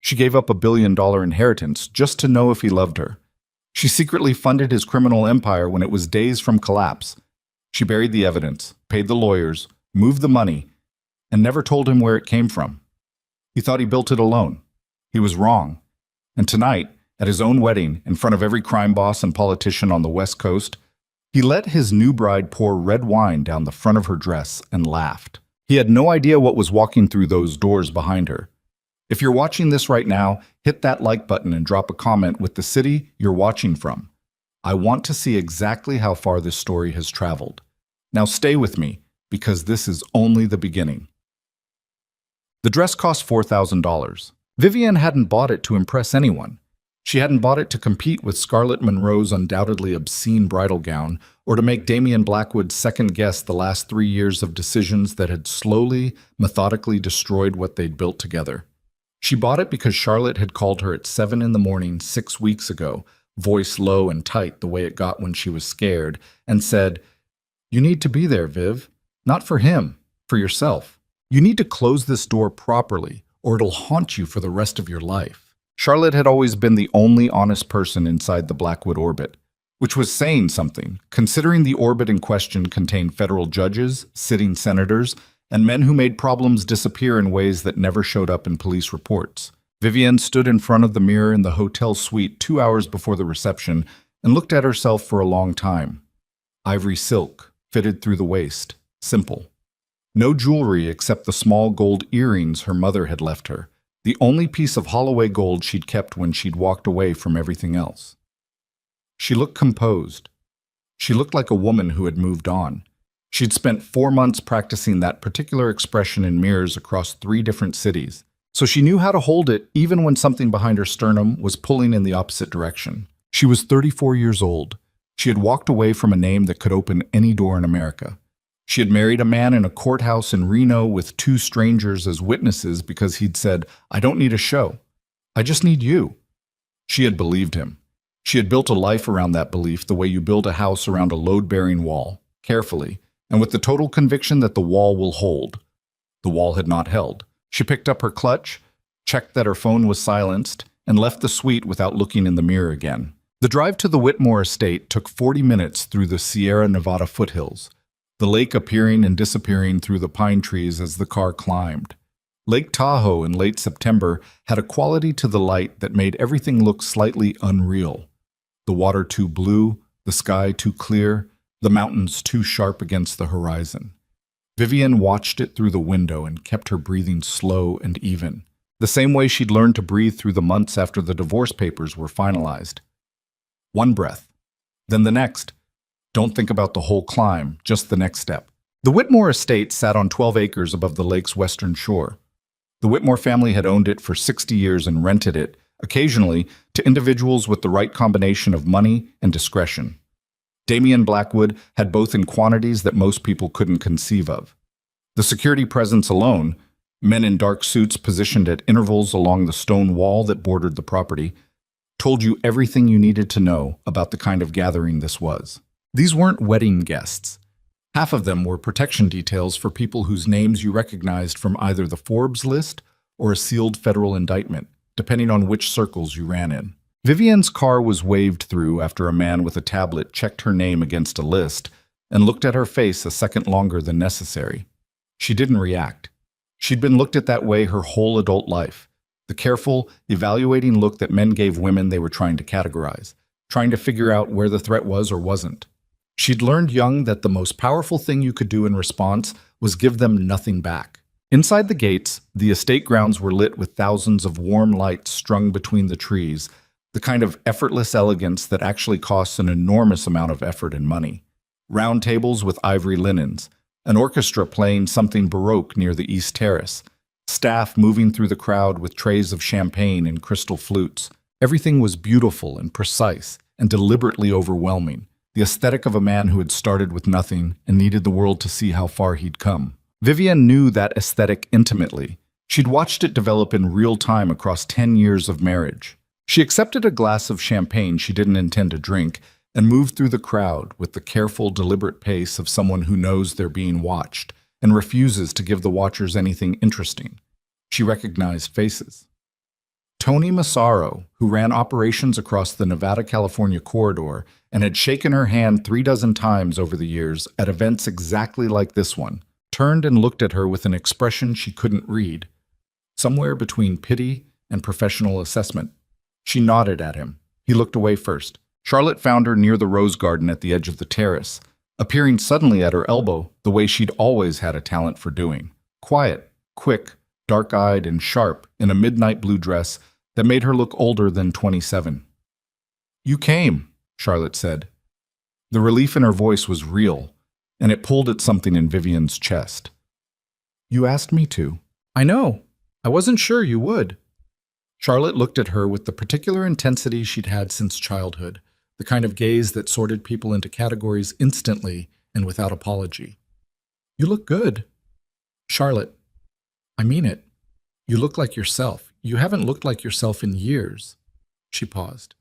She gave up $1 billion inheritance just to know if he loved her. She secretly funded his criminal empire when it was days from collapse. She buried the evidence, paid the lawyers, moved the money, and never told him where it came from. He thought he built it alone. He was wrong. And tonight, at his own wedding, in front of every crime boss and politician on the West Coast, he let his new bride pour red wine down the front of her dress and laughed. He had no idea what was walking through those doors behind her. If you're watching this right now, hit that like button and drop a comment with the city you're watching from. I want to see exactly how far this story has traveled. Now stay with me, because this is only the beginning. The dress cost $4,000. Vivienne hadn't bought it to impress anyone. She hadn't bought it to compete with Scarlett Monroe's undoubtedly obscene bridal gown, or to make Damian Blackwood second-guess the last 3 years of decisions that had slowly, methodically destroyed what they'd built together. She bought it because Charlotte had called her at 7 in the morning 6 weeks ago, voice low and tight the way it got when she was scared, and said, "You need to be there, Viv. Not for him, for yourself. You need to close this door properly, or it'll haunt you for the rest of your life." Charlotte had always been the only honest person inside the Blackwood orbit, which was saying something, considering the orbit in question contained federal judges, sitting senators, and men who made problems disappear in ways that never showed up in police reports. Vivienne stood in front of the mirror in the hotel suite 2 hours before the reception and looked at herself for a long time. Ivory silk, fitted through the waist, simple. No jewelry except the small gold earrings her mother had left her, the only piece of Holloway gold she'd kept when she'd walked away from everything else. She looked composed. She looked like a woman who had moved on. She'd spent 4 months practicing that particular expression in mirrors across 3 different cities, so she knew how to hold it even when something behind her sternum was pulling in the opposite direction. She was 34 years old. She had walked away from a name that could open any door in America. She had married a man in a courthouse in Reno with 2 strangers as witnesses because he'd said, "I don't need a show. I just need you." She had believed him. She had built a life around that belief the way you build a house around a load-bearing wall, carefully, and with the total conviction that the wall will hold. The wall had not held. She picked up her clutch, checked that her phone was silenced, and left the suite without looking in the mirror again. The drive to the Whitmore estate took 40 minutes through the Sierra Nevada foothills, the lake appearing and disappearing through the pine trees as the car climbed. Lake Tahoe in late September had a quality to the light that made everything look slightly unreal. The water too blue, the sky too clear, the mountains too sharp against the horizon. Vivienne watched it through the window and kept her breathing slow and even, the same way she'd learned to breathe through the months after the divorce papers were finalized. One breath, then the next. Don't think about the whole climb, just the next step. The Whitmore estate sat on 12 acres above the lake's western shore. The Whitmore family had owned it for 60 years and rented it, occasionally, to individuals with the right combination of money and discretion. Damian Blackwood had both in quantities that most people couldn't conceive of. The security presence alone, men in dark suits positioned at intervals along the stone wall that bordered the property, told you everything you needed to know about the kind of gathering this was. These weren't wedding guests. Half of them were protection details for people whose names you recognized from either the Forbes list or a sealed federal indictment, depending on which circles you ran in. Vivienne's car was waved through after a man with a tablet checked her name against a list and looked at her face a second longer than necessary. She didn't react. She'd been looked at that way her whole adult life, the careful, evaluating look that men gave women they were trying to categorize, trying to figure out where the threat was or wasn't. She'd learned young that the most powerful thing you could do in response was give them nothing back. Inside the gates, the estate grounds were lit with thousands of warm lights strung between the trees, the kind of effortless elegance that actually costs an enormous amount of effort and money. Round tables with ivory linens, an orchestra playing something Baroque near the East Terrace, staff moving through the crowd with trays of champagne and crystal flutes. Everything was beautiful and precise and deliberately overwhelming, the aesthetic of a man who had started with nothing and needed the world to see how far he'd come. Vivienne knew that aesthetic intimately. She'd watched it develop in real time across 10 years of marriage. She accepted a glass of champagne she didn't intend to drink and moved through the crowd with the careful, deliberate pace of someone who knows they're being watched and refuses to give the watchers anything interesting. She recognized faces. Tony Massaro, who ran operations across the Nevada-California corridor and had shaken her hand 36 times over the years at events exactly like this one, turned and looked at her with an expression she couldn't read, somewhere between pity and professional assessment. She nodded at him. He looked away first. Charlotte found her near the rose garden at the edge of the terrace, appearing suddenly at her elbow the way she'd always had a talent for doing. Quiet, quick, dark-eyed and sharp in a midnight blue dress that made her look older than 27. "You came," Charlotte said. The relief in her voice was real, and it pulled at something in Vivian's chest. "You asked me to." "I know. I wasn't sure you would." Charlotte looked at her with the particular intensity she'd had since childhood, the kind of gaze that sorted people into categories instantly and without apology. "You look good." "Charlotte, I mean it. You look like yourself. You haven't looked like yourself in years." She paused.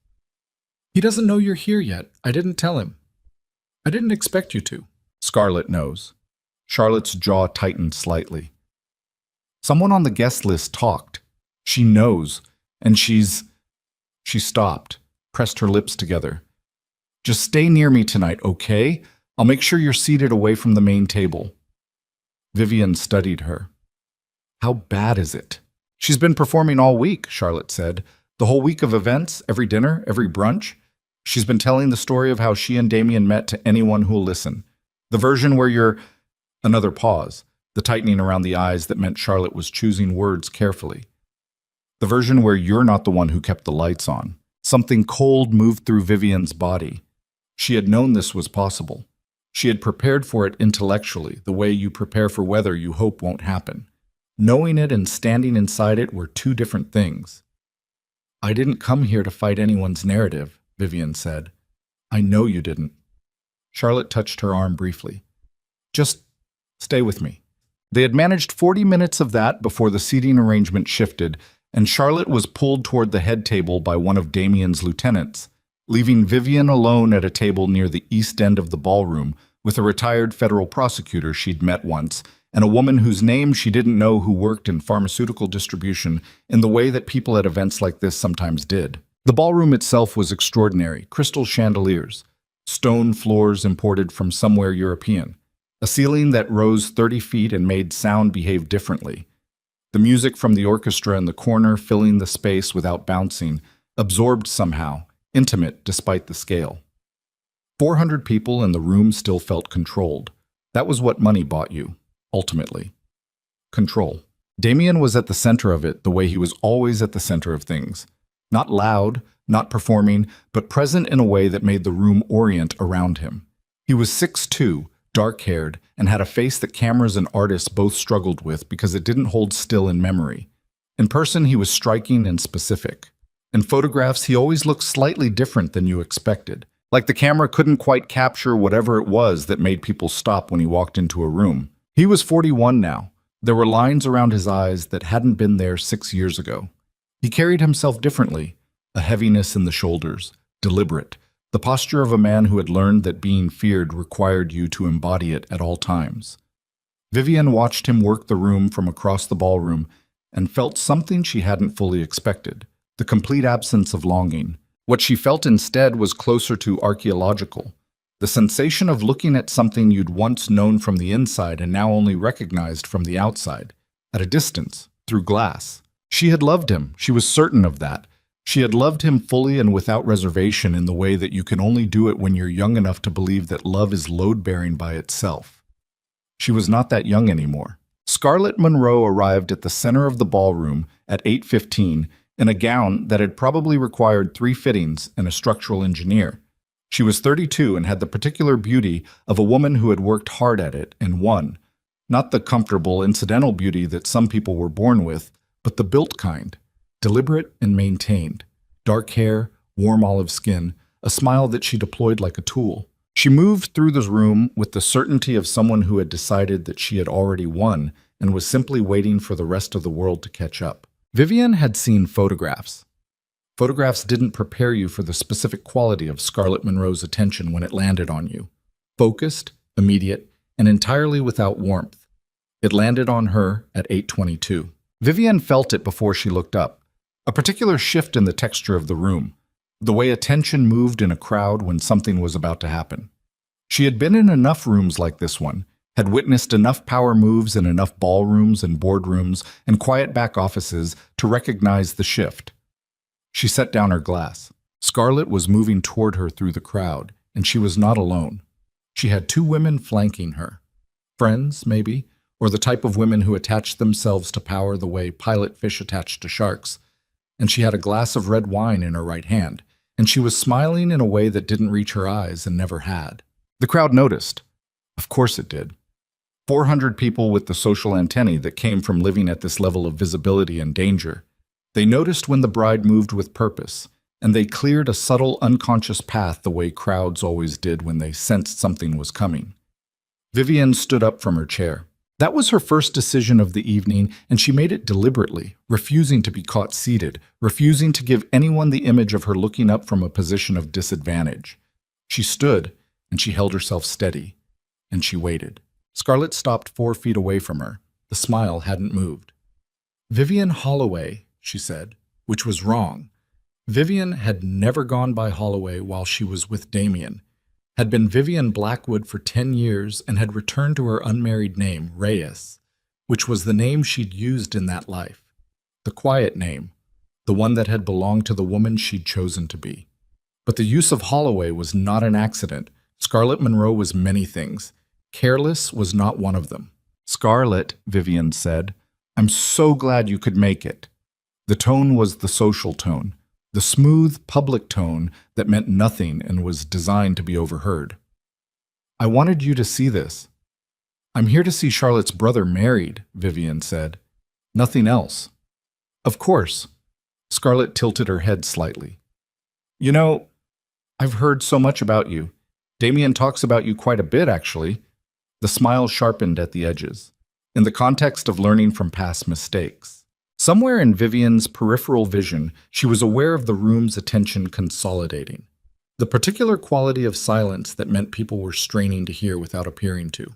"He doesn't know you're here yet. I didn't tell him. I didn't expect you to." "Scarlett knows." Charlotte's jaw tightened slightly. "Someone on the guest list talked. She knows, and she's—" She stopped, pressed her lips together. "Just stay near me tonight, okay? I'll make sure you're seated away from the main table." Vivian studied her. "How bad is it?" "She's been performing all week," Charlotte said. "The whole week of events, every dinner, every brunch. She's been telling the story of how she and Damien met to anyone who'll listen. The version where you're—" Another pause, the tightening around the eyes that meant Charlotte was choosing words carefully. "The version where you're not the one who kept the lights on." Something cold moved through Vivian's body. She had known this was possible. She had prepared for it intellectually, the way you prepare for weather you hope won't happen. Knowing it and standing inside it were two different things. "I didn't come here to fight anyone's narrative," Vivian said. "I know you didn't." Charlotte touched her arm briefly. "Just stay with me." They had managed 40 minutes of that before the seating arrangement shifted, and Charlotte was pulled toward the head table by one of Damien's lieutenants, leaving Vivian alone at a table near the east end of the ballroom with a retired federal prosecutor she'd met once and a woman whose name she didn't know who worked in pharmaceutical distribution in the way that people at events like this sometimes did. The ballroom itself was extraordinary, crystal chandeliers, stone floors imported from somewhere European, a ceiling that rose 30 feet and made sound behave differently. The music from the orchestra in the corner filling the space without bouncing, absorbed somehow, intimate despite the scale. 400 people and the room still felt controlled. That was what money bought you, ultimately. Control. Damien was at the center of it the way he was always at the center of things. Not loud, not performing, but present in a way that made the room orient around him. He was 6'2", dark-haired, and had a face that cameras and artists both struggled with because it didn't hold still in memory. In person, he was striking and specific. In photographs, he always looked slightly different than you expected, like the camera couldn't quite capture whatever it was that made people stop when he walked into a room. He was 41 now. There were lines around his eyes that hadn't been there 6 years ago. He carried himself differently, a heaviness in the shoulders, deliberate, the posture of a man who had learned that being feared required you to embody it at all times. Vivian watched him work the room from across the ballroom and felt something she hadn't fully expected, the complete absence of longing. What she felt instead was closer to archaeological, the sensation of looking at something you'd once known from the inside and now only recognized from the outside, at a distance, through glass. She had loved him, she was certain of that. She had loved him fully and without reservation in the way that you can only do it when you're young enough to believe that love is load-bearing by itself. She was not that young anymore. Scarlett Monroe arrived at the center of the ballroom at 8:15 in a gown that had probably required 3 fittings and a structural engineer. She was 32 and had the particular beauty of a woman who had worked hard at it and won. Not the comfortable, incidental beauty that some people were born with, but the built kind. Deliberate and maintained. Dark hair, warm olive skin, a smile that she deployed like a tool. She moved through the room with the certainty of someone who had decided that she had already won and was simply waiting for the rest of the world to catch up. Vivian had seen photographs. Photographs didn't prepare you for the specific quality of Scarlett Monroe's attention when it landed on you. Focused, immediate, and entirely without warmth. It landed on her at 8:22. Vivian felt it before she looked up. A particular shift in the texture of the room, the way attention moved in a crowd when something was about to happen. She had been in enough rooms like this one, had witnessed enough power moves in enough ballrooms and boardrooms and quiet back offices to recognize the shift. She set down her glass. Scarlett was moving toward her through the crowd, and she was not alone. She had two women flanking her. Friends, maybe, or the type of women who attach themselves to power the way pilot fish attach to sharks. And she had a glass of red wine in her right hand, and she was smiling in a way that didn't reach her eyes and never had. The crowd noticed. Of course it did. 400 people with the social antennae that came from living at this level of visibility and danger. They noticed when the bride moved with purpose, and they cleared a subtle, unconscious path the way crowds always did when they sensed something was coming. Vivienne stood up from her chair. That was her first decision of the evening, and she made it deliberately, refusing to be caught seated, refusing to give anyone the image of her looking up from a position of disadvantage. She stood, and she held herself steady, and she waited. Scarlett stopped 4 feet away from her. The smile hadn't moved. "Vivienne Holloway," she said, which was wrong. Vivienne had never gone by Holloway while she was with Damien, had been Vivienne Blackwood for 10 years and had returned to her unmarried name, Reyes, which was the name she'd used in that life. The quiet name, the one that had belonged to the woman she'd chosen to be. But the use of Holloway was not an accident. Scarlett Monroe was many things. Careless was not one of them. "Scarlett," Vivienne said, "I'm so glad you could make it." The tone was the social tone, the smooth, public tone that meant nothing and was designed to be overheard. "I wanted you to see this." "I'm here to see Charlotte's brother married," Vivienne said. "Nothing else." "Of course." Scarlett tilted her head slightly. "You know, I've heard so much about you. Damien talks about you quite a bit, actually." The smile sharpened at the edges, in the context of learning from past mistakes. Somewhere in Vivienne's peripheral vision, she was aware of the room's attention consolidating, the particular quality of silence that meant people were straining to hear without appearing to.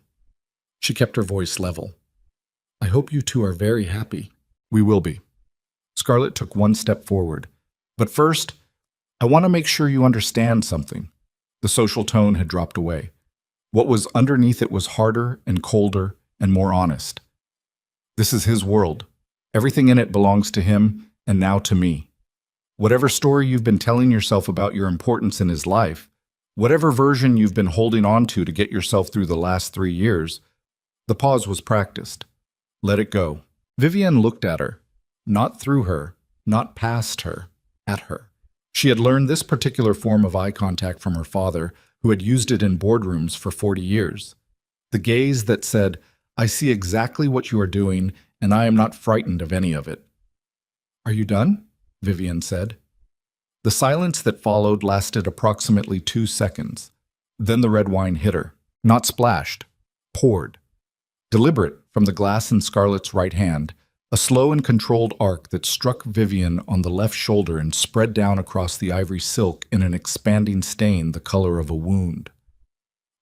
She kept her voice level. "I hope you two are very happy." "We will be." Scarlett took one step forward. "But first, I want to make sure you understand something." The social tone had dropped away. What was underneath it was harder and colder and more honest. "This is his world. Everything in it belongs to him, and now to me. Whatever story you've been telling yourself about your importance in his life, whatever version you've been holding on to get yourself through the last 3 years, the pause was practiced. Let it go." Vivienne looked at her, not through her, not past her, at her. She had learned this particular form of eye contact from her father, who had used it in boardrooms for 40 years. The gaze that said, "I see exactly what you are doing, and I am not frightened of any of it." "Are you done?" Vivienne said. The silence that followed lasted approximately 2 seconds. Then the red wine hit her. Not splashed. Poured. Deliberate from the glass in Scarlett's right hand, a slow and controlled arc that struck Vivienne on the left shoulder and spread down across the ivory silk in an expanding stain the color of a wound.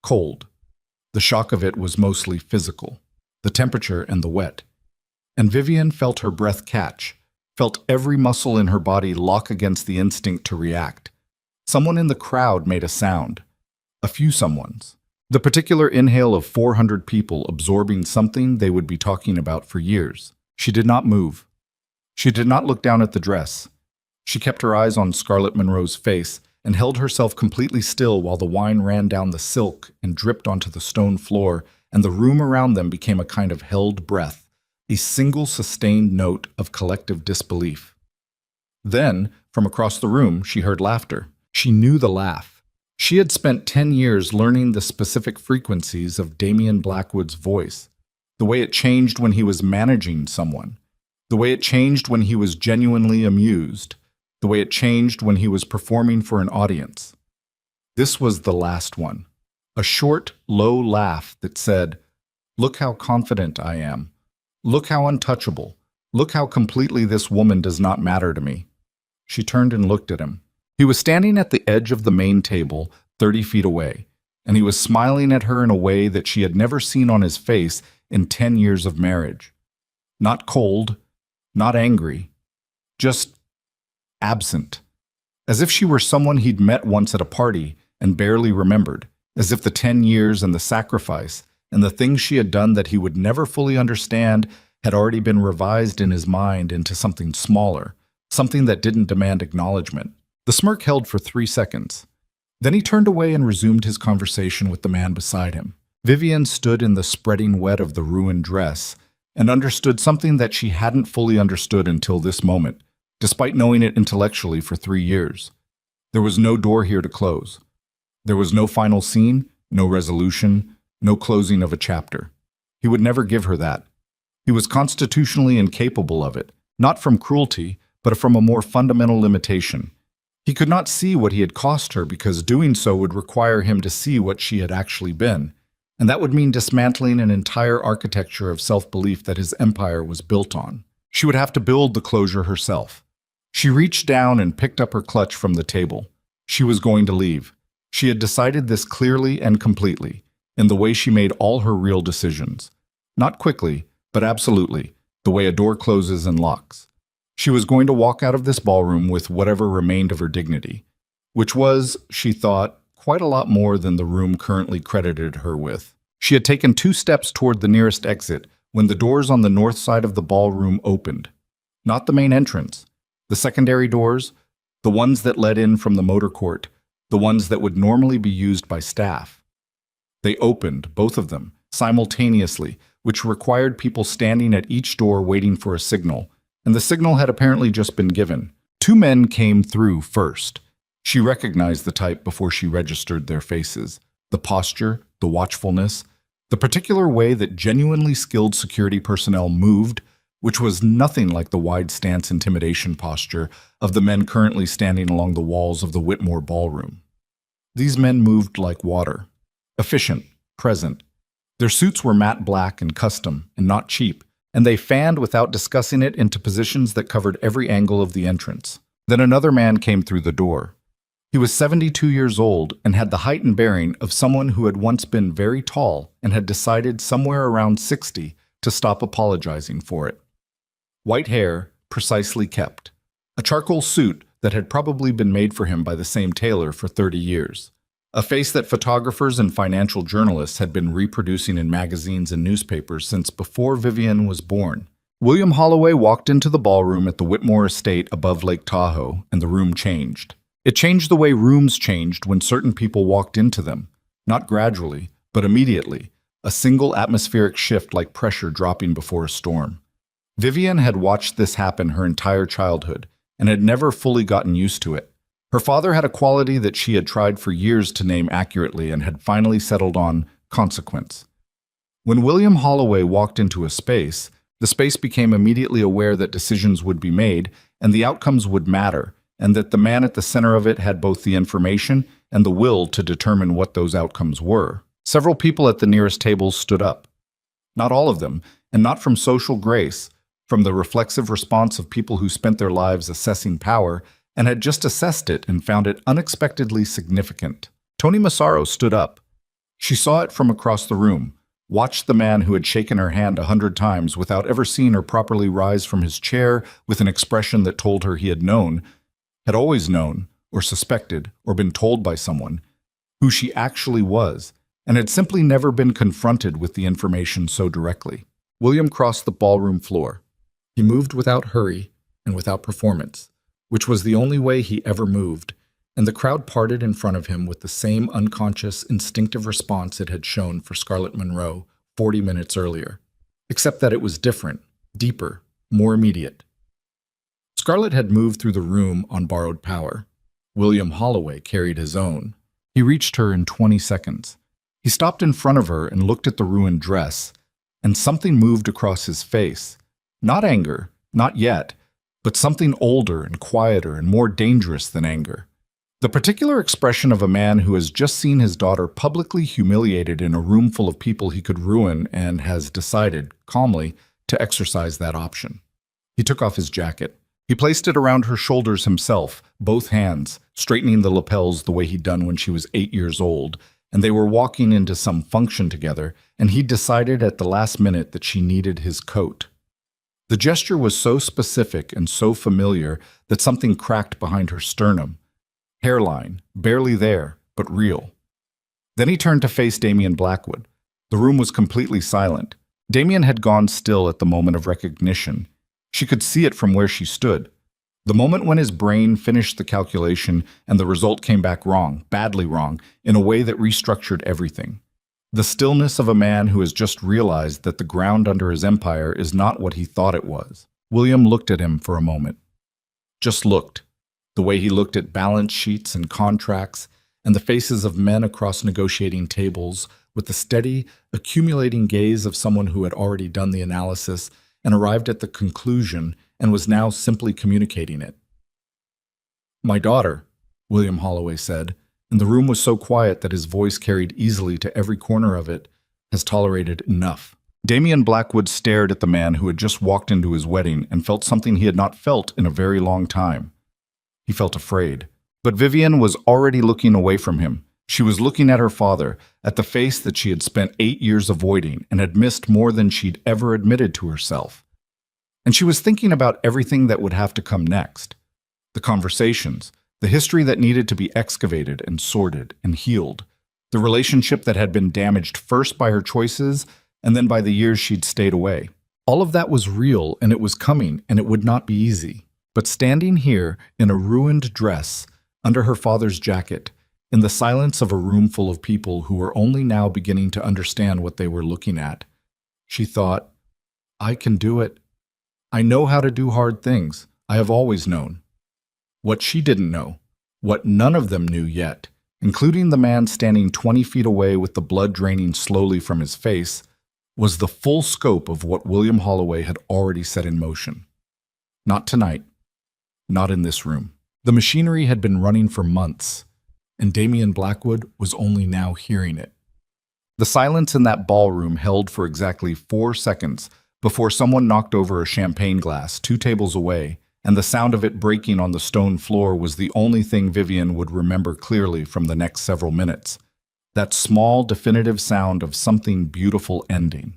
Cold. The shock of it was mostly physical, the temperature and the wet. And Vivienne felt her breath catch, felt every muscle in her body lock against the instinct to react. Someone in the crowd made a sound. A few someones. The particular inhale of 400 people absorbing something they would be talking about for years. She did not move. She did not look down at the dress. She kept her eyes on Scarlett Monroe's face and held herself completely still while the wine ran down the silk and dripped onto the stone floor, and the room around them became a kind of held breath, a single sustained note of collective disbelief. Then, from across the room, she heard laughter. She knew the laugh. She had spent 10 years learning the specific frequencies of Damien Blackwood's voice. The way it changed when he was managing someone, the way it changed when he was genuinely amused, the way it changed when he was performing for an audience. This was the last one. A short, low laugh that said, "Look how confident I am. Look how untouchable. Look how completely this woman does not matter to me." She turned and looked at him. He was standing at the edge of the main table, 30 feet away, and he was smiling at her in a way that she had never seen on his face in 10 years of marriage. Not cold, not angry, just absent. As if she were someone he'd met once at a party and barely remembered, as if the 10 years and the sacrifice and the things she had done that he would never fully understand had already been revised in his mind into something smaller, something that didn't demand acknowledgement. The smirk held for 3 seconds. Then he turned away and resumed his conversation with the man beside him. Vivian stood in the spreading wet of the ruined dress and understood something that she hadn't fully understood until this moment, despite knowing it intellectually for 3 years. There was no door here to close. There was no final scene, no resolution, no closing of a chapter. He would never give her that. He was constitutionally incapable of it, not from cruelty, but from a more fundamental limitation. He could not see what he had cost her because doing so would require him to see what she had actually been, and that would mean dismantling an entire architecture of self-belief that his empire was built on. She would have to build the closure herself. She reached down and picked up her clutch from the table. She was going to leave. She had decided this clearly and completely, in the way she made all her real decisions. Not quickly, but absolutely, the way a door closes and locks. She was going to walk out of this ballroom with whatever remained of her dignity, which was, she thought, quite a lot more than the room currently credited her with. She had taken 2 steps toward the nearest exit when the doors on the north side of the ballroom opened. Not the main entrance. The secondary doors, the ones that led in from the motor court, the ones that would normally be used by staff. They opened, both of them, simultaneously, which required people standing at each door waiting for a signal, and the signal had apparently just been given. 2 men came through first. She recognized the type before she registered their faces, the posture, the watchfulness, the particular way that genuinely skilled security personnel moved, which was nothing like the wide stance intimidation posture of the men currently standing along the walls of the Whitmore ballroom. These men moved like water, efficient, present. Their suits were matte black and custom, and not cheap, and they fanned without discussing it into positions that covered every angle of the entrance. Then another man came through the door. He was 72 years old and had the height and bearing of someone who had once been very tall and had decided somewhere around 60 to stop apologizing for it. White hair, precisely kept. A charcoal suit that had probably been made for him by the same tailor for 30 years. A face that photographers and financial journalists had been reproducing in magazines and newspapers since before Vivian was born. William Holloway walked into the ballroom at the Whitmore estate above Lake Tahoe, and the room changed. It changed the way rooms changed when certain people walked into them. Not gradually, but immediately. A single atmospheric shift like pressure dropping before a storm. Vivian had watched this happen her entire childhood, and had never fully gotten used to it. Her father had a quality that she had tried for years to name accurately and had finally settled on: consequence. When William Holloway walked into a space, the space became immediately aware that decisions would be made and the outcomes would matter, and that the man at the center of it had both the information and the will to determine what those outcomes were. Several people at the nearest tables stood up. Not all of them, and not from social grace, from the reflexive response of people who spent their lives assessing power and had just assessed it and found it unexpectedly significant. Toni Massaro stood up. She saw it from across the room, watched the man who had shaken her hand 100 times without ever seeing her properly rise from his chair with an expression that told her he had known, had always known, or suspected, or been told by someone, who she actually was, and had simply never been confronted with the information so directly. William crossed the ballroom floor. He moved without hurry and without performance, which was the only way he ever moved, and the crowd parted in front of him with the same unconscious, instinctive response it had shown for Scarlett Monroe 40 minutes earlier, except that it was different, deeper, more immediate. Scarlett had moved through the room on borrowed power. William Holloway carried his own. He reached her in 20 seconds. He stopped in front of her and looked at the ruined dress, and something moved across his face. Not anger, not yet, but something older and quieter and more dangerous than anger. The particular expression of a man who has just seen his daughter publicly humiliated in a room full of people he could ruin and has decided, calmly, to exercise that option. He took off his jacket. He placed it around her shoulders himself, both hands, straightening the lapels the way he'd done when she was 8 years old, and they were walking into some function together, and he decided at the last minute that she needed his coat. The gesture was so specific and so familiar that something cracked behind her sternum. Hairline, barely there, but real. Then he turned to face Damien Blackwood. The room was completely silent. Damien had gone still at the moment of recognition. She could see it from where she stood. The moment when his brain finished the calculation and the result came back wrong, badly wrong, in a way that restructured everything. The stillness of a man who has just realized that the ground under his empire is not what he thought it was. William looked at him for a moment. Just looked. The way he looked at balance sheets and contracts, and the faces of men across negotiating tables, with the steady, accumulating gaze of someone who had already done the analysis and arrived at the conclusion and was now simply communicating it. "My daughter," William Holloway said, and the room was so quiet that his voice carried easily to every corner of it, "has tolerated enough." Damien Blackwood stared at the man who had just walked into his wedding and felt something he had not felt in a very long time. He felt afraid. But Vivian was already looking away from him. She was looking at her father, at the face that she had spent 8 years avoiding and had missed more than she'd ever admitted to herself. And she was thinking about everything that would have to come next. The conversations, the history that needed to be excavated and sorted and healed, the relationship that had been damaged first by her choices and then by the years she'd stayed away. All of that was real, and it was coming, and it would not be easy. But standing here in a ruined dress, under her father's jacket, in the silence of a room full of people who were only now beginning to understand what they were looking at, she thought, "I can do it. I know how to do hard things. I have always known." What she didn't know, what none of them knew yet, including the man standing 20 feet away with the blood draining slowly from his face, was the full scope of what William Holloway had already set in motion. Not tonight. Not in this room. The machinery had been running for months, and Damien Blackwood was only now hearing it. The silence in that ballroom held for exactly 4 seconds before someone knocked over a champagne glass 2 tables away, and the sound of it breaking on the stone floor was the only thing Vivian would remember clearly from the next several minutes. That small, definitive sound of something beautiful ending.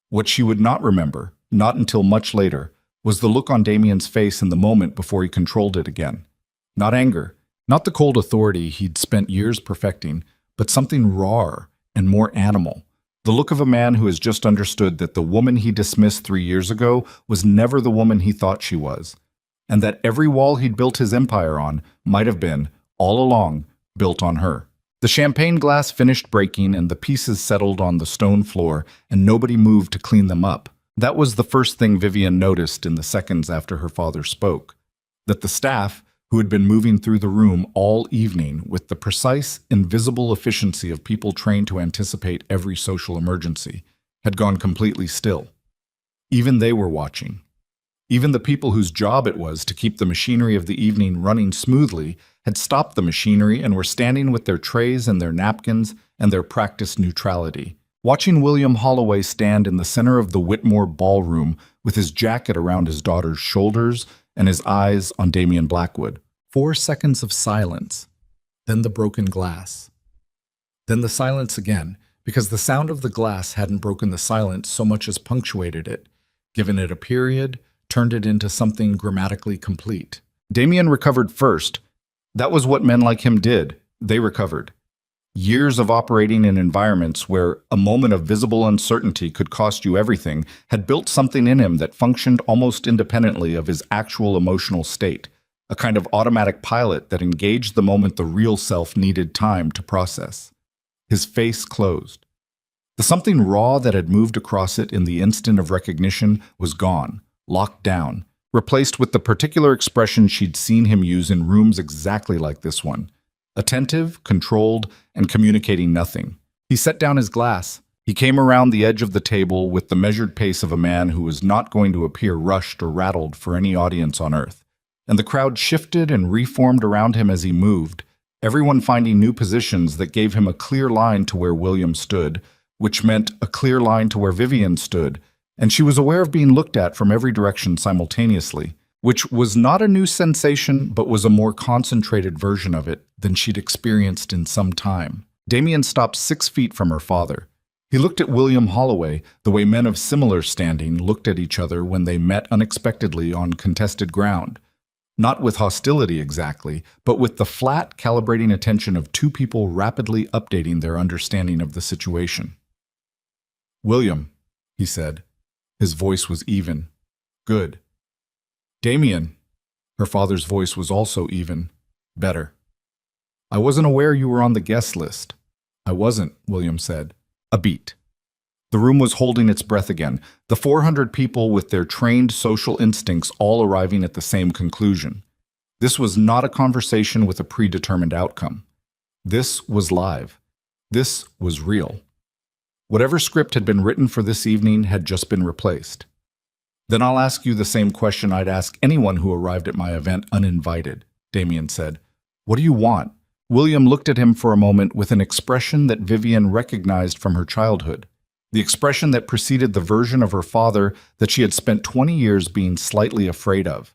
What she would not remember, not until much later, was the look on Damien's face in the moment before he controlled it again. Not anger, not the cold authority he'd spent years perfecting, but something rawer and more animal. The look of a man who has just understood that the woman he dismissed 3 years ago was never the woman he thought she was, and that every wall he'd built his empire on might have been, all along, built on her. The champagne glass finished breaking and the pieces settled on the stone floor, and nobody moved to clean them up. That was the first thing Vivian noticed in the seconds after her father spoke, that the staff, who had been moving through the room all evening with the precise, invisible efficiency of people trained to anticipate every social emergency, had gone completely still. Even they were watching. Even the people whose job it was to keep the machinery of the evening running smoothly had stopped the machinery and were standing with their trays and their napkins and their practiced neutrality, watching William Holloway stand in the center of the Whitmore ballroom with his jacket around his daughter's shoulders and his eyes on Damien Blackwood. 4 seconds of silence, then the broken glass. Then the silence again, because the sound of the glass hadn't broken the silence so much as punctuated it, given it a period, turned it into something grammatically complete. Damien recovered first. That was what men like him did. They recovered. Years of operating in environments where a moment of visible uncertainty could cost you everything had built something in him that functioned almost independently of his actual emotional state, a kind of automatic pilot that engaged the moment the real self needed time to process. His face closed. The something raw that had moved across it in the instant of recognition was gone, locked down, replaced with the particular expression she'd seen him use in rooms exactly like this one. Attentive, controlled, and communicating nothing. He set down his glass. He came around the edge of the table with the measured pace of a man who was not going to appear rushed or rattled for any audience on earth. And the crowd shifted and reformed around him as he moved, everyone finding new positions that gave him a clear line to where William stood, which meant a clear line to where Vivian stood, and she was aware of being looked at from every direction simultaneously, which was not a new sensation, but was a more concentrated version of it than she'd experienced in some time. Damien stopped 6 feet from her father. He looked at William Holloway the way men of similar standing looked at each other when they met unexpectedly on contested ground. Not with hostility exactly, but with the flat, calibrating attention of two people rapidly updating their understanding of the situation. "William," he said. His voice was even. "Good." "Damien." Her father's voice was also even. "Better." "I wasn't aware you were on the guest list." "I wasn't," William said. A beat. The room was holding its breath again, the 400 people with their trained social instincts all arriving at the same conclusion. This was not a conversation with a predetermined outcome. This was live. This was real. Whatever script had been written for this evening had just been replaced. "Then I'll ask you the same question I'd ask anyone who arrived at my event uninvited," Damien said. "What do you want?" William looked at him for a moment with an expression that Vivian recognized from her childhood, the expression that preceded the version of her father that she had spent 20 years being slightly afraid of.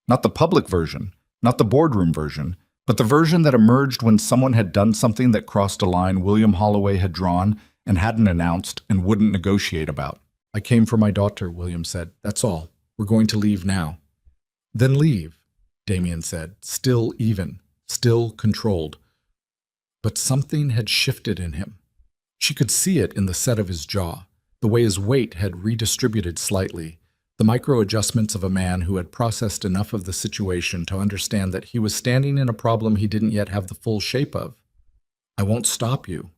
Not the public version, not the boardroom version, but the version that emerged when someone had done something that crossed a line William Holloway had drawn and hadn't announced and wouldn't negotiate about. "I came for my daughter," William said. "That's all. We're going to leave now." "Then leave," Damien said, still even, still controlled. But something had shifted in him. She could see it in the set of his jaw, the way his weight had redistributed slightly, the micro-adjustments of a man who had processed enough of the situation to understand that he was standing in a problem he didn't yet have the full shape of. "I won't stop you."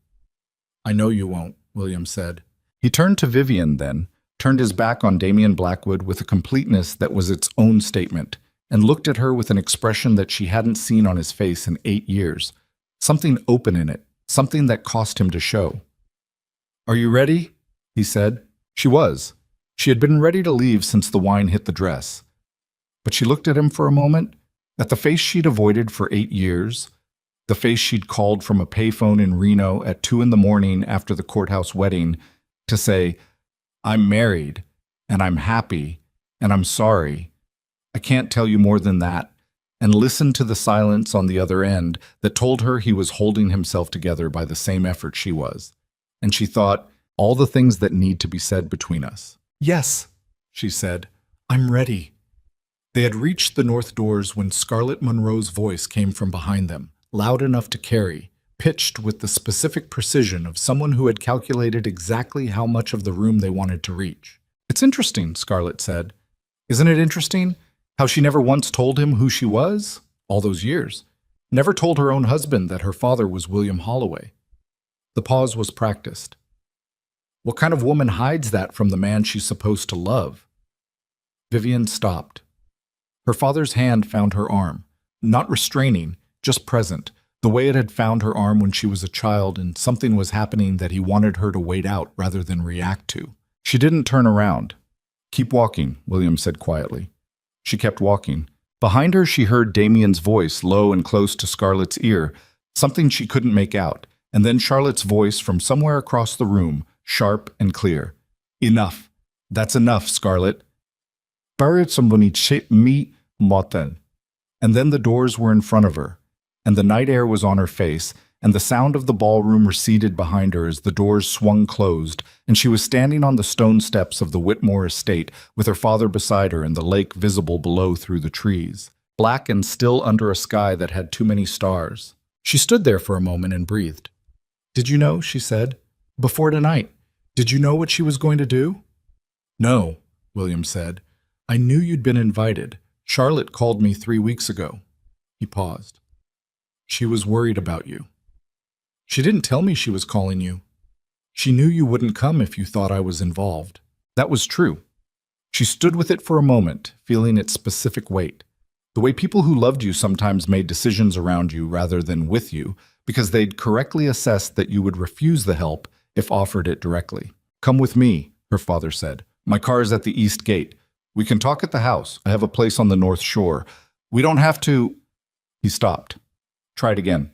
"I know you won't," William said. He turned to Vivian then, turned his back on Damien Blackwood with a completeness that was its own statement, and looked at her with an expression that she hadn't seen on his face in 8 years. Something open in it, something that cost him to show. "Are you ready?" he said. She was. She had been ready to leave since the wine hit the dress. But she looked at him for a moment, at the face she'd avoided for 8 years, the face she'd called from a payphone in Reno at 2 a.m. after the courthouse wedding to say, "I'm married, and I'm happy, and I'm sorry. I can't tell you more than that," and listen to the silence on the other end that told her he was holding himself together by the same effort she was. And she thought, all the things that need to be said between us. "Yes," she said, "I'm ready." They had reached the north doors when Scarlett Monroe's voice came from behind them, loud enough to carry, pitched with the specific precision of someone who had calculated exactly how much of the room they wanted to reach. "It's interesting," Scarlett said. "Isn't it interesting? How she never once told him who she was, all those years. Never told her own husband that her father was William Holloway." The pause was practiced. What kind of woman hides that from the man she's supposed to love? Vivian stopped. Her father's hand found her arm, not restraining, just present, the way it had found her arm when she was a child and something was happening that he wanted her to wait out rather than react to. She didn't turn around. "Keep walking," William said quietly. She kept walking. Behind her she heard Damien's voice low and close to Scarlett's ear, something she couldn't make out, and then Charlotte's voice from somewhere across the room, sharp and clear. "Enough. That's enough, Scarlett." Me moten. And then the doors were in front of her, and the night air was on her face, and the sound of the ballroom receded behind her as the doors swung closed, and she was standing on the stone steps of the Whitmore estate with her father beside her and the lake visible below through the trees, black and still under a sky that had too many stars. She stood there for a moment and breathed. "Did you know?" she said. "Before tonight. Did you know what she was going to do?" "No," William said. "I knew you'd been invited. Charlotte called me 3 weeks ago." He paused. "She was worried about you." "She didn't tell me she was calling you." "She knew you wouldn't come if you thought I was involved." That was true. She stood with it for a moment, feeling its specific weight. The way people who loved you sometimes made decisions around you rather than with you, because they'd correctly assessed that you would refuse the help if offered it directly. "Come with me," her father said. "My car is at the east gate. We can talk at the house. I have a place on the North Shore. We don't have to—" He stopped. "Try it again.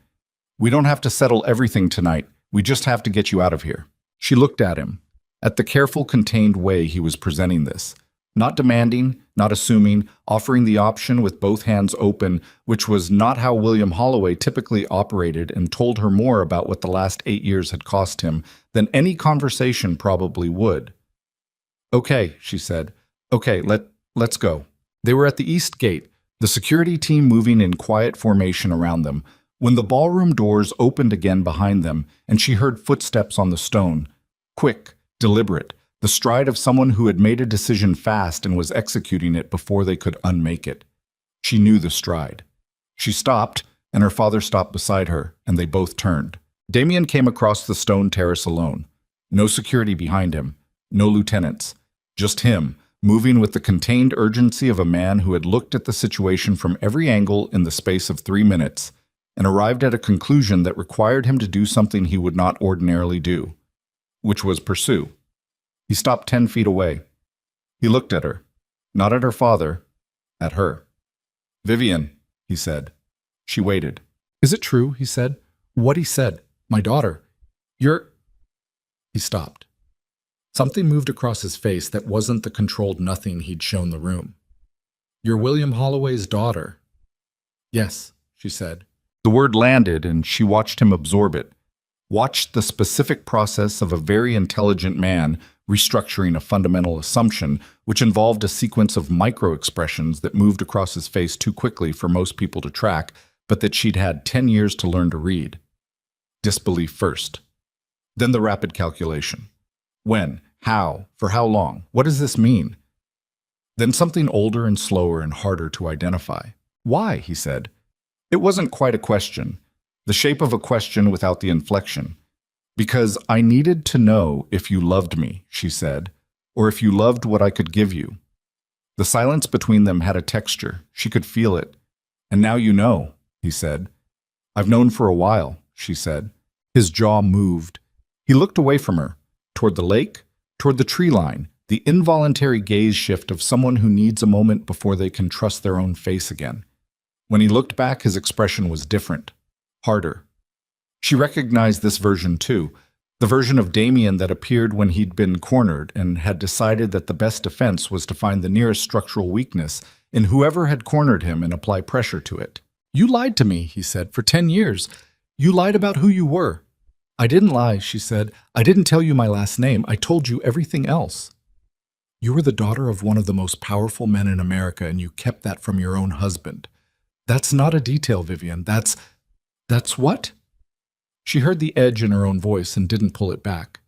We don't have to settle everything tonight. We just have to get you out of here." She looked at him, at the careful, contained way he was presenting this. Not demanding, not assuming, offering the option with both hands open, which was not how William Holloway typically operated, and told her more about what the last 8 years had cost him than any conversation probably would. "Okay," she said. "Okay, let's go." They were at the east gate, the security team moving in quiet formation around them, when the ballroom doors opened again behind them, and she heard footsteps on the stone. Quick, deliberate, the stride of someone who had made a decision fast and was executing it before they could unmake it. She knew the stride. She stopped, and her father stopped beside her, and they both turned. Damien came across the stone terrace alone. No security behind him, no lieutenants. Just him, moving with the contained urgency of a man who had looked at the situation from every angle in the space of 3 minutes, and arrived at a conclusion that required him to do something he would not ordinarily do, which was pursue. He stopped 10 feet away. He looked at her, not at her father, at her. "Vivian," he said. She waited. "Is it true?" he said. "What he said? My daughter. You're—" He stopped. Something moved across his face that wasn't the controlled nothing he'd shown the room. "You're William Holloway's daughter." "Yes," she said. The word landed, and she watched him absorb it. Watched the specific process of a very intelligent man restructuring a fundamental assumption, which involved a sequence of micro-expressions that moved across his face too quickly for most people to track, but that she'd had 10 years to learn to read. Disbelief first. Then the rapid calculation. When? How? For how long? What does this mean? Then something older and slower and harder to identify. "Why?" he said. It wasn't quite a question, the shape of a question without the inflection. "Because I needed to know if you loved me," she said, "or if you loved what I could give you." The silence between them had a texture. She could feel it. "And now you know," he said. "I've known for a while," she said. His jaw moved. He looked away from her, toward the lake, toward the tree line, the involuntary gaze shift of someone who needs a moment before they can trust their own face again. When he looked back, his expression was different, harder. She recognized this version too, the version of Damien that appeared when he'd been cornered and had decided that the best defense was to find the nearest structural weakness in whoever had cornered him and apply pressure to it. "You lied to me," he said, "for 10 years. You lied about who you were." "I didn't lie," she said. "I didn't tell you my last name. I told you everything else. You were the daughter of one of the most powerful men in America, and you kept that from your own husband. That's not a detail, Vivian. That's what?" She heard the edge in her own voice and didn't pull it back.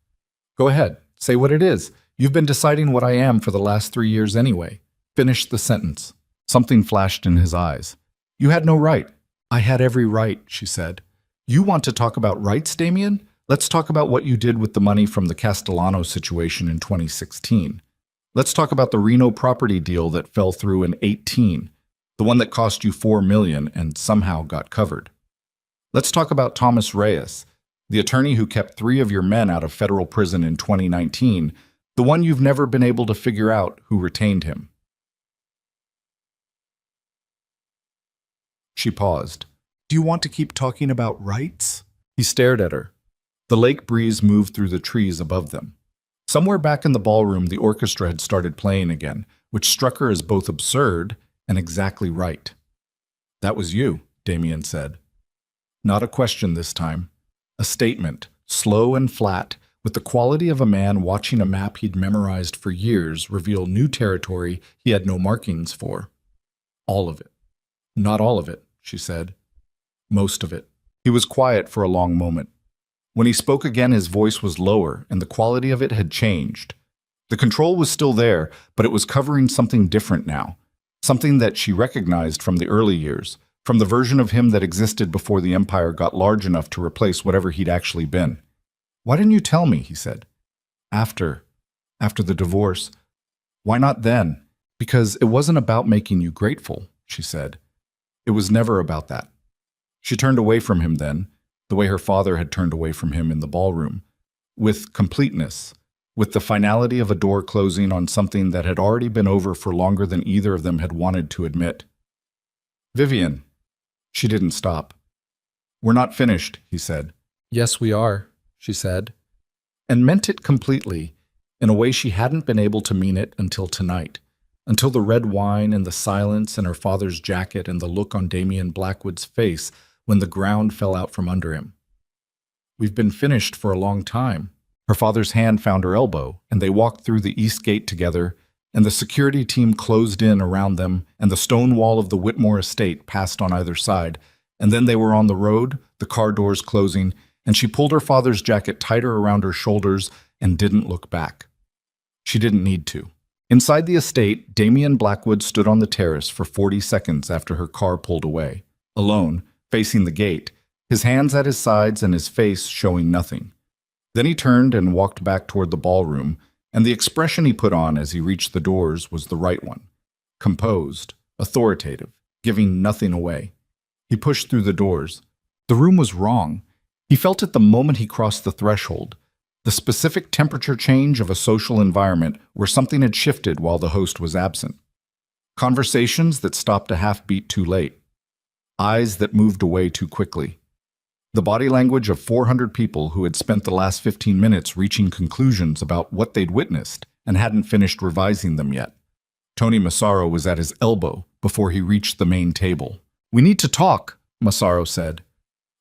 "Go ahead. Say what it is. You've been deciding what I am for the last 3 years anyway. Finish the sentence." Something flashed in his eyes. "You had no right." "I had every right," she said. "You want to talk about rights, Damien? Let's talk about what you did with the money from the Castellano situation in 2016. Let's talk about the Reno property deal that fell through in 18, the one that cost you $4 million and somehow got covered. Let's talk about Thomas Reyes, the attorney who kept 3 of your men out of federal prison in 2019, the one you've never been able to figure out who retained him." She paused. "Do you want to keep talking about rights?" He stared at her. The lake breeze moved through the trees above them. Somewhere back in the ballroom, the orchestra had started playing again, which struck her as both absurd and exactly right. "That was you," Damien said. Not a question this time. A statement, slow and flat, with the quality of a man watching a map he'd memorized for years reveal new territory he had no markings for. "All of it." "Not all of it," she said. "Most of it." He was quiet for a long moment. When he spoke again, his voice was lower, and the quality of it had changed. The control was still there, but it was covering something different now. Something that she recognized from the early years, from the version of him that existed before the Empire got large enough to replace whatever he'd actually been. "Why didn't you tell me?" he said. After the divorce." "Why not then?" "Because it wasn't about making you grateful," she said. "It was never about that." She turned away from him then, the way her father had turned away from him in the ballroom, with completeness, with the finality of a door closing on something that had already been over for longer than either of them had wanted to admit. "Vivian." She didn't stop. "We're not finished," he said. "Yes, we are," she said, and meant it completely, in a way she hadn't been able to mean it until tonight, until the red wine and the silence and her father's jacket and the look on Damien Blackwood's face when the ground fell out from under him. "We've been finished for a long time." Her father's hand found her elbow, and they walked through the east gate together, and the security team closed in around them, and the stone wall of the Whitmore estate passed on either side, and then they were on the road, the car doors closing, and she pulled her father's jacket tighter around her shoulders and didn't look back. She didn't need to. Inside the estate, Damien Blackwood stood on the terrace for 40 seconds after her car pulled away, alone, facing the gate, his hands at his sides and his face showing nothing. Then he turned and walked back toward the ballroom, and the expression he put on as he reached the doors was the right one. Composed, authoritative, giving nothing away. He pushed through the doors. The room was wrong. He felt it the moment he crossed the threshold, the specific temperature change of a social environment where something had shifted while the host was absent. Conversations that stopped a half beat too late. Eyes that moved away too quickly. The body language of 400 people who had spent the last 15 minutes reaching conclusions about what they'd witnessed and hadn't finished revising them yet. Tony Massaro was at his elbow before he reached the main table. "We need to talk," Massaro said.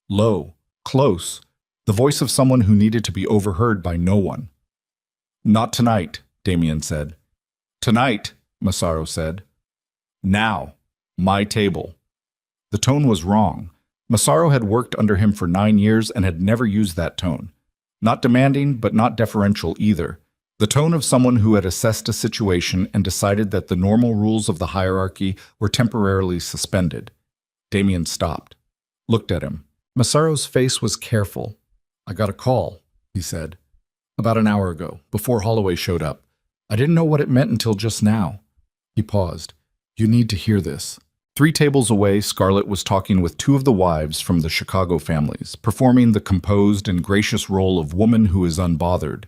Low, close, the voice of someone who needed to be overheard by no one. "Not tonight," Damien said. "Tonight," Massaro said. "Now, my table." The tone was wrong. Massaro had worked under him for 9 years and had never used that tone. Not demanding, but not deferential either. The tone of someone who had assessed a situation and decided that the normal rules of the hierarchy were temporarily suspended. Damien stopped, looked at him. Massaro's face was careful. "I got a call," he said. "About an hour ago, before Holloway showed up. I didn't know what it meant until just now." He paused. "You need to hear this." 3 tables away, Scarlett was talking with 2 of the wives from the Chicago families, performing the composed and gracious role of woman who is unbothered.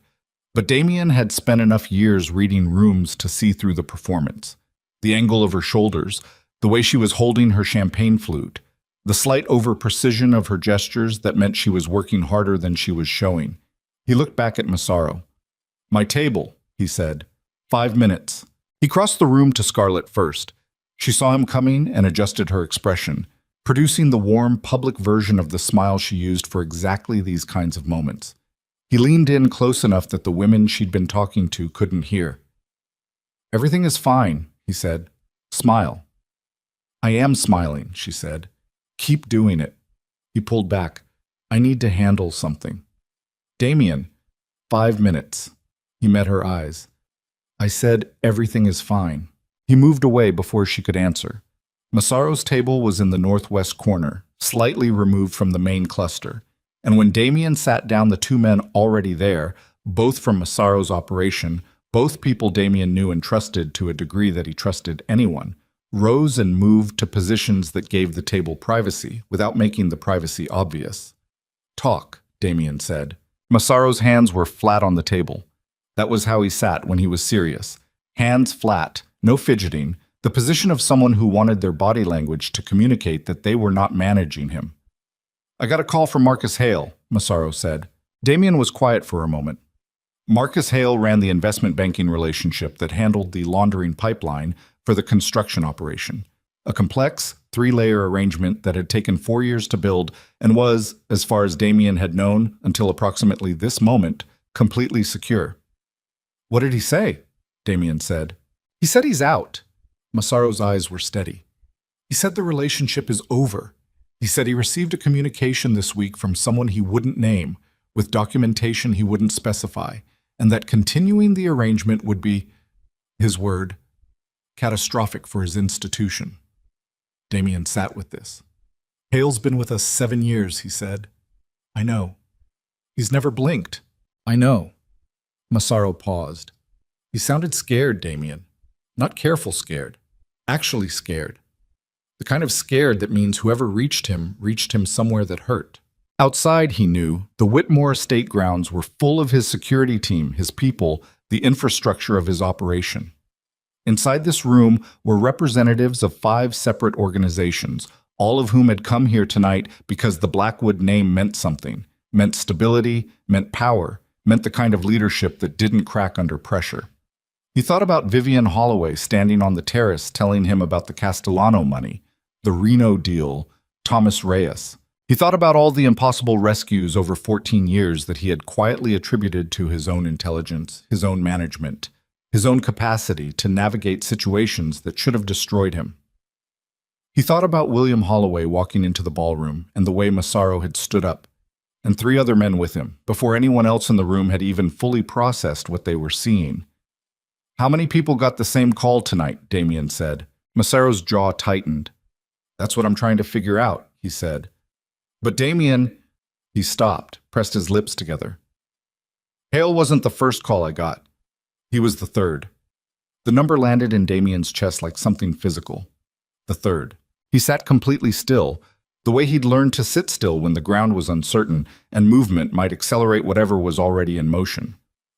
But Damien had spent enough years reading rooms to see through the performance. The angle of her shoulders, the way she was holding her champagne flute, the slight over-precision of her gestures that meant she was working harder than she was showing. He looked back at Massaro. "My table," he said. 5 minutes. He crossed the room to Scarlett first. She saw him coming and adjusted her expression, producing the warm, public version of the smile she used for exactly these kinds of moments. He leaned in close enough that the women she'd been talking to couldn't hear. "Everything is fine," he said. "Smile." "I am smiling," she said. "Keep doing it." He pulled back. "I need to handle something." "Damien." 5 minutes. He met her eyes. "I said everything is fine." He moved away before she could answer. Massaro's table was in the northwest corner, slightly removed from the main cluster, and when Damien sat down, the 2 men already there, both from Massaro's operation, both people Damien knew and trusted to a degree that he trusted anyone, rose and moved to positions that gave the table privacy without making the privacy obvious. "Talk," Damien said. Massaro's hands were flat on the table. That was how he sat when he was serious. Hands flat. No fidgeting, the position of someone who wanted their body language to communicate that they were not managing him. "I got a call from Marcus Hale," Massaro said. Damien was quiet for a moment. Marcus Hale ran the investment banking relationship that handled the laundering pipeline for the construction operation, a complex, 3-layer arrangement that had taken 4 years to build and was, as far as Damien had known until approximately this moment, completely secure. "What did he say?" Damien said. "He said he's out." Massaro's eyes were steady. "He said the relationship is over. He said he received a communication this week from someone he wouldn't name, with documentation he wouldn't specify, and that continuing the arrangement would be, his word, catastrophic for his institution." Damien sat with this. "Hale's been with us 7 years, he said. I know. He's never blinked. I know." Massaro paused. He sounded scared, Damien. Not careful scared. Actually scared. The kind of scared that means whoever reached him somewhere that hurt. Outside, he knew, the Whitmore estate grounds were full of his security team, his people, the infrastructure of his operation. Inside this room were representatives of 5 separate organizations, all of whom had come here tonight because the Blackwood name meant something, meant stability, meant power, meant the kind of leadership that didn't crack under pressure. He thought about Vivian Holloway standing on the terrace telling him about the Castellano money, the Reno deal, Thomas Reyes. He thought about all the impossible rescues over 14 years that he had quietly attributed to his own intelligence, his own management, his own capacity to navigate situations that should have destroyed him. He thought about William Holloway walking into the ballroom and the way Massaro had stood up, and 3 other men with him, before anyone else in the room had even fully processed what they were seeing. "How many people got the same call tonight?" Damien said. Massaro's jaw tightened. "That's what I'm trying to figure out," he said. "But Damien—" He stopped, pressed his lips together. "Hale wasn't the first call I got. He was the third." The number landed in Damien's chest like something physical. The third. He sat completely still, the way he'd learned to sit still when the ground was uncertain and movement might accelerate whatever was already in motion.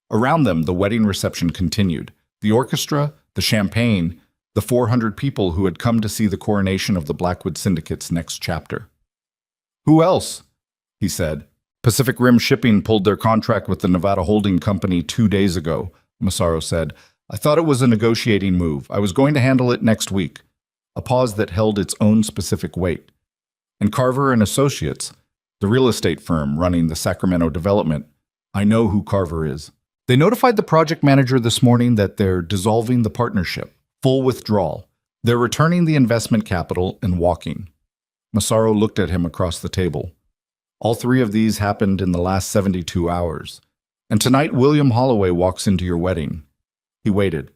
Around them, the wedding reception continued. The orchestra, the champagne, the 400 people who had come to see the coronation of the Blackwood Syndicate's next chapter. "Who else?" he said. "Pacific Rim Shipping pulled their contract with the Nevada Holding Company 2 days ago," Massaro said. "I thought it was a negotiating move. I was going to handle it next week." A pause that held its own specific weight. "And Carver and Associates, the real estate firm running the Sacramento development, I know who Carver is. They notified the project manager this morning that they're dissolving the partnership, full withdrawal. They're returning the investment capital and walking." Massaro looked at him across the table. "All 3 of these happened in the last 72 hours. And tonight William Holloway walks into your wedding." He waited.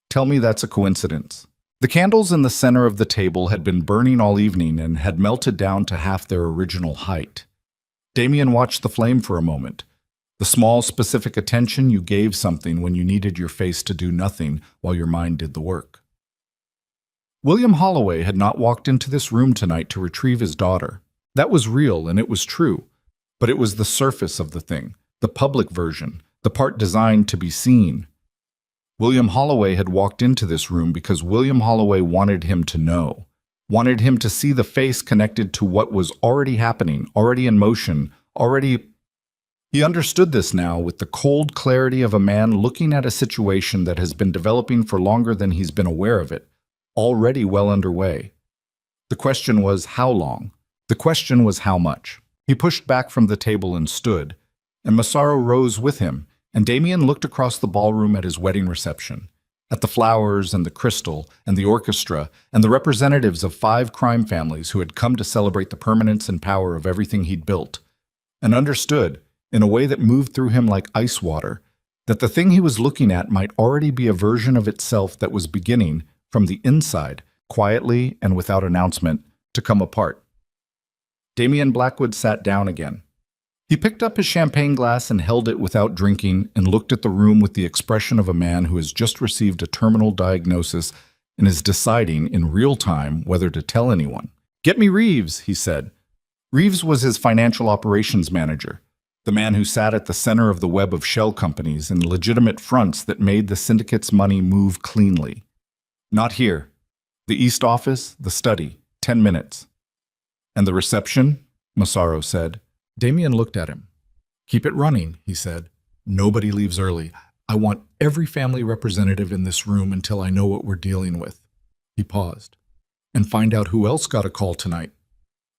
"Tell me that's a coincidence." The candles in the center of the table had been burning all evening and had melted down to half their original height. Damien watched the flame for a moment. The small, specific attention you gave something when you needed your face to do nothing while your mind did the work. William Holloway had not walked into this room tonight to retrieve his daughter. That was real and it was true. But it was the surface of the thing, the public version, the part designed to be seen. William Holloway had walked into this room because William Holloway wanted him to know, wanted him to see the face connected to what was already happening, already in motion, already... He understood this now with the cold clarity of a man looking at a situation that has been developing for longer than he's been aware of it, already well underway. The question was how long? The question was how much? He pushed back from the table and stood, and Massaro rose with him, and Damien looked across the ballroom at his wedding reception, at the flowers and the crystal and the orchestra and the representatives of 5 crime families who had come to celebrate the permanence and power of everything he'd built, and understood, in a way that moved through him like ice water, that the thing he was looking at might already be a version of itself that was beginning, from the inside, quietly and without announcement, to come apart. Damien Blackwood sat down again. He picked up his champagne glass and held it without drinking and looked at the room with the expression of a man who has just received a terminal diagnosis and is deciding in real time whether to tell anyone. "Get me Reeves," he said. Reeves was his financial operations manager, the man who sat at the center of the web of shell companies and legitimate fronts that made the syndicate's money move cleanly. "Not here. The East Office, the study, 10 minutes. "And the reception?" Massaro said. Damien looked at him. "Keep it running," he said. "Nobody leaves early. I want every family representative in this room until I know what we're dealing with." He paused. "And find out who else got a call tonight."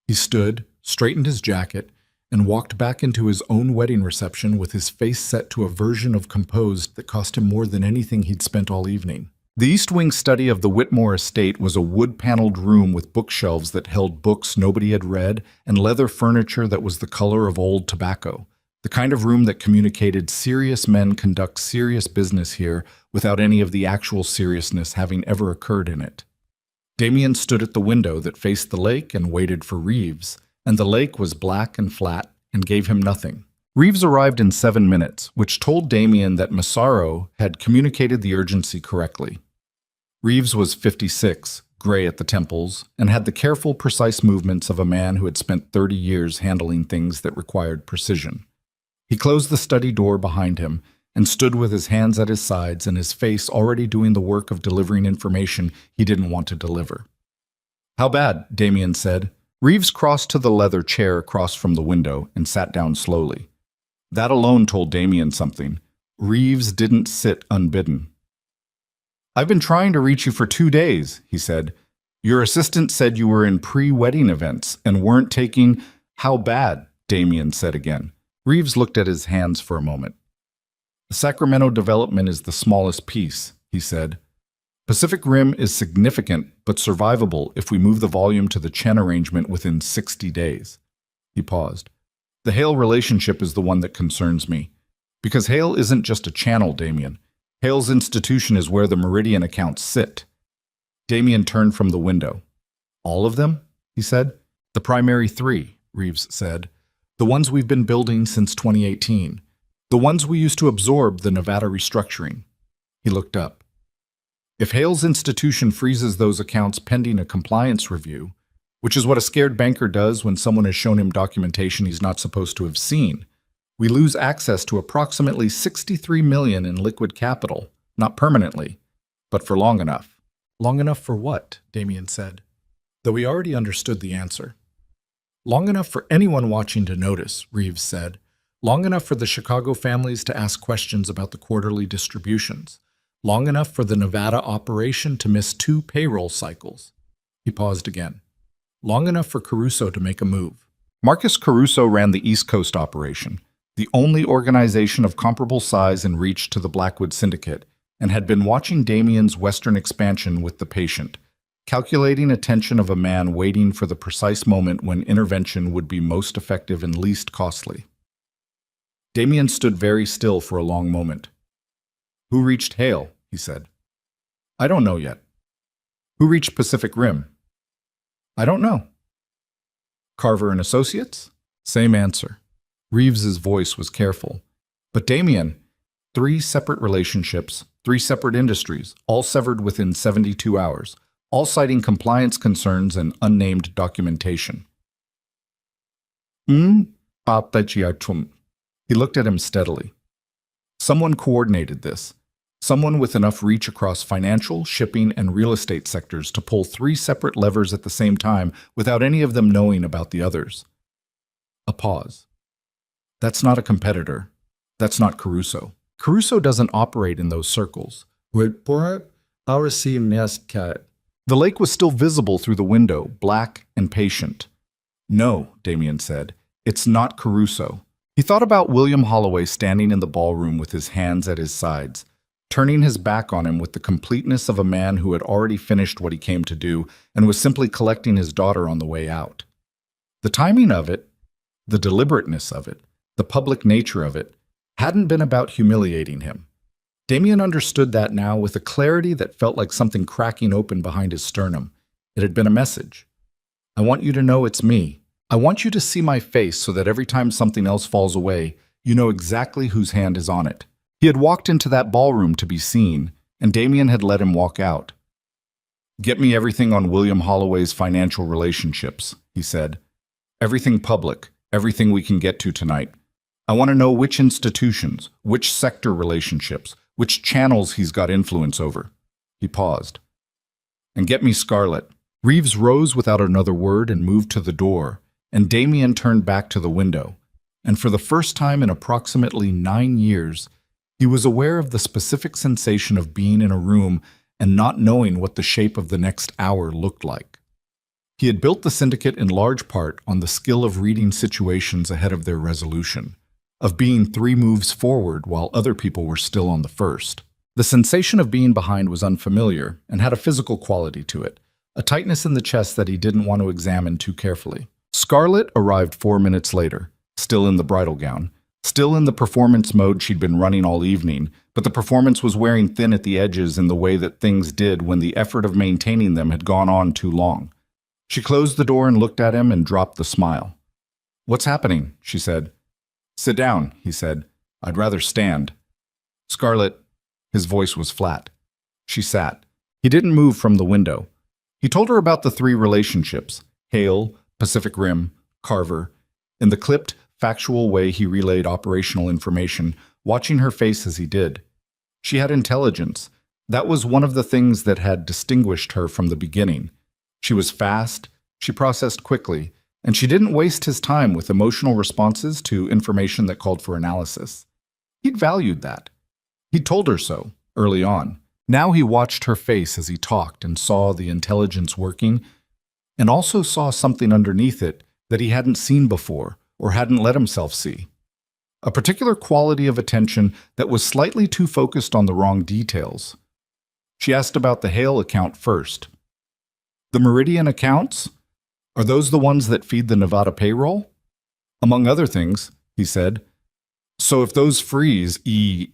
He stood, straightened his jacket, and walked back into his own wedding reception with his face set to a version of composed that cost him more than anything he'd spent all evening. The East Wing study of the Whitmore estate was a wood-paneled room with bookshelves that held books nobody had read and leather furniture that was the color of old tobacco, the kind of room that communicated serious men conduct serious business here without any of the actual seriousness having ever occurred in it. Damien stood at the window that faced the lake and waited for Reeves, and the lake was black and flat and gave him nothing. Reeves arrived in 7 minutes, which told Damien that Massaro had communicated the urgency correctly. Reeves was 56, gray at the temples, and had the careful, precise movements of a man who had spent 30 years handling things that required precision. He closed the study door behind him and stood with his hands at his sides and his face already doing the work of delivering information he didn't want to deliver. "How bad?" Damien said. Reeves crossed to the leather chair across from the window and sat down slowly. That alone told Damien something. Reeves didn't sit unbidden. I've been trying to reach you for 2 days, he said. Your assistant said you were in pre-wedding events and weren't taking... How bad? Damien said again. Reeves looked at his hands for a moment. The Sacramento development is the smallest piece, he said. Pacific Rim is significant but survivable if we move the volume to the Chen arrangement within 60 days. He paused. The Hale relationship is the one that concerns me. Because Hale isn't just a channel, Damien. Hale's institution is where the Meridian accounts sit. Damien turned from the window. All of them? He said. The primary three, Reeves said. The ones we've been building since 2018. The ones we used to absorb the Nevada restructuring. He looked up. If Hale's institution freezes those accounts pending a compliance review, which is what a scared banker does when someone has shown him documentation he's not supposed to have seen, we lose access to approximately $63 million in liquid capital, not permanently, but for long enough. Long enough for what? Damien said, though he already understood the answer. Long enough for anyone watching to notice, Reeves said. Long enough for the Chicago families to ask questions about the quarterly distributions. Long enough for the Nevada operation to miss 2 payroll cycles. He paused again. Long enough for Caruso to make a move. Marcus Caruso ran the East Coast operation, the only organization of comparable size and reach to the Blackwood Syndicate, and had been watching Damien's Western expansion with the patient, calculating attention of a man waiting for the precise moment when intervention would be most effective and least costly. Damien stood very still for a long moment. Who reached Hale? He said. I don't know yet. Who reached Pacific Rim? I don't know. Carver and Associates? Same answer. Reeves's voice was careful. But Damien, 3 separate relationships, 3 separate industries, all severed within 72 hours, all citing compliance concerns and unnamed documentation. He looked at him steadily. Someone coordinated this. Someone with enough reach across financial, shipping, and real estate sectors to pull 3 separate levers at the same time without any of them knowing about the others. A pause. That's not a competitor. That's not Caruso. Caruso doesn't operate in those circles. The lake was still visible through the window, black and patient. No, Damien said. It's not Caruso. He thought about William Holloway standing in the ballroom with his hands at his sides, turning his back on him with the completeness of a man who had already finished what he came to do and was simply collecting his daughter on the way out. The timing of it, the deliberateness of it, the public nature of it, hadn't been about humiliating him. Damien understood that now with a clarity that felt like something cracking open behind his sternum. It had been a message. I want you to know it's me. I want you to see my face so that every time something else falls away, you know exactly whose hand is on it. He had walked into that ballroom to be seen, and Damien had let him walk out. Get me everything on William Holloway's financial relationships, he said. Everything public, everything we can get to tonight. I want to know which institutions, which sector relationships, which channels he's got influence over. He paused. And get me Scarlett. Reeves rose without another word and moved to the door, and Damien turned back to the window. And for the first time in approximately 9 years, he was aware of the specific sensation of being in a room and not knowing what the shape of the next hour looked like. He had built the syndicate in large part on the skill of reading situations ahead of their resolution, of being 3 moves forward while other people were still on the first. The sensation of being behind was unfamiliar and had a physical quality to it, a tightness in the chest that he didn't want to examine too carefully. Scarlett arrived 4 minutes later, still in the bridal gown, still in the performance mode she'd been running all evening, but the performance was wearing thin at the edges in the way that things did when the effort of maintaining them had gone on too long. She closed the door and looked at him and dropped the smile. What's happening? She said. Sit down, he said. I'd rather stand. Scarlett, his voice was flat. She sat. He didn't move from the window. He told her about the 3 relationships, Hale, Pacific Rim, Carver. In the clipped, factual way he relayed operational information, watching her face as he did. She had intelligence. That was one of the things that had distinguished her from the beginning. She was fast, she processed quickly, and she didn't waste his time with emotional responses to information that called for analysis. He'd valued that. He'd told her so, early on. Now he watched her face as he talked and saw the intelligence working, and also saw something underneath it that he hadn't seen before or hadn't let himself see. A particular quality of attention that was slightly too focused on the wrong details. She asked about the Hale account first. The Meridian accounts? Are those the ones that feed the Nevada payroll? Among other things, he said. So if those freeze, the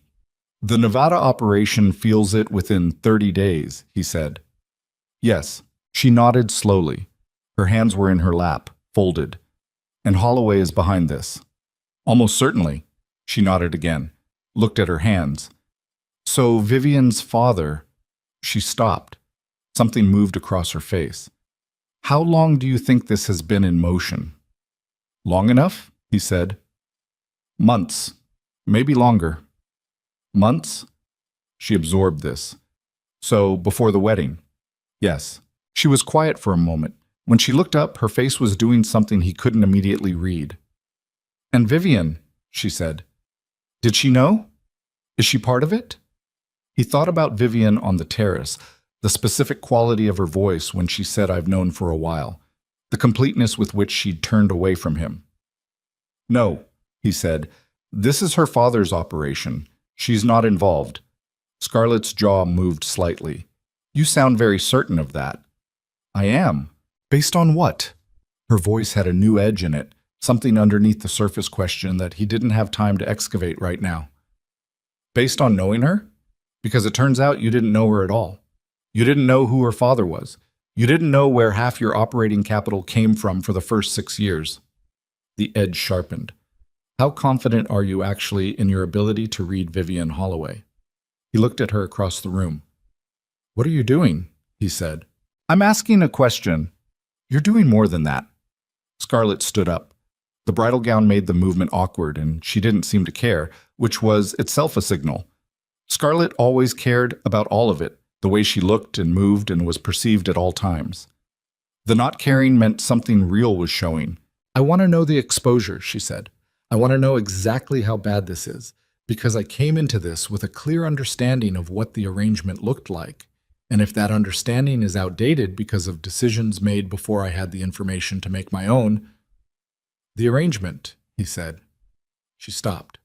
Nevada operation feels it within 30 days, he said. Yes, she nodded slowly. Her hands were in her lap, folded. And Holloway is behind this. Almost certainly, she nodded again, looked at her hands. So Vivian's father, she stopped. Something moved across her face. How long do you think this has been in motion? Long enough, he said. Months, maybe longer. Months? She absorbed this. So, before the wedding? Yes. She was quiet for a moment. When she looked up, her face was doing something he couldn't immediately read. And Vivian, she said. Did she know? Is she part of it? He thought about Vivian on the terrace, the specific quality of her voice when she said I've known for a while, the completeness with which she'd turned away from him. No, he said. This is her father's operation. She's not involved. Scarlett's jaw moved slightly. You sound very certain of that. I am. Based on what? Her voice had a new edge in it, something underneath the surface question that he didn't have time to excavate right now. Based on knowing her? Because it turns out you didn't know her at all. You didn't know who her father was. You didn't know where half your operating capital came from for the first 6 years. The edge sharpened. How confident are you actually in your ability to read Vivian Holloway? He looked at her across the room. What are you doing? He said. I'm asking a question. You're doing more than that. Scarlett stood up. The bridal gown made the movement awkward, and she didn't seem to care, which was itself a signal. Scarlett always cared about all of it, the way she looked and moved and was perceived at all times. The not caring meant something real was showing. I want to know the exposure, she said. I want to know exactly how bad this is, because I came into this with a clear understanding of what the arrangement looked like. And if that understanding is outdated because of decisions made before I had the information to make my own... The arrangement, he said. She stopped.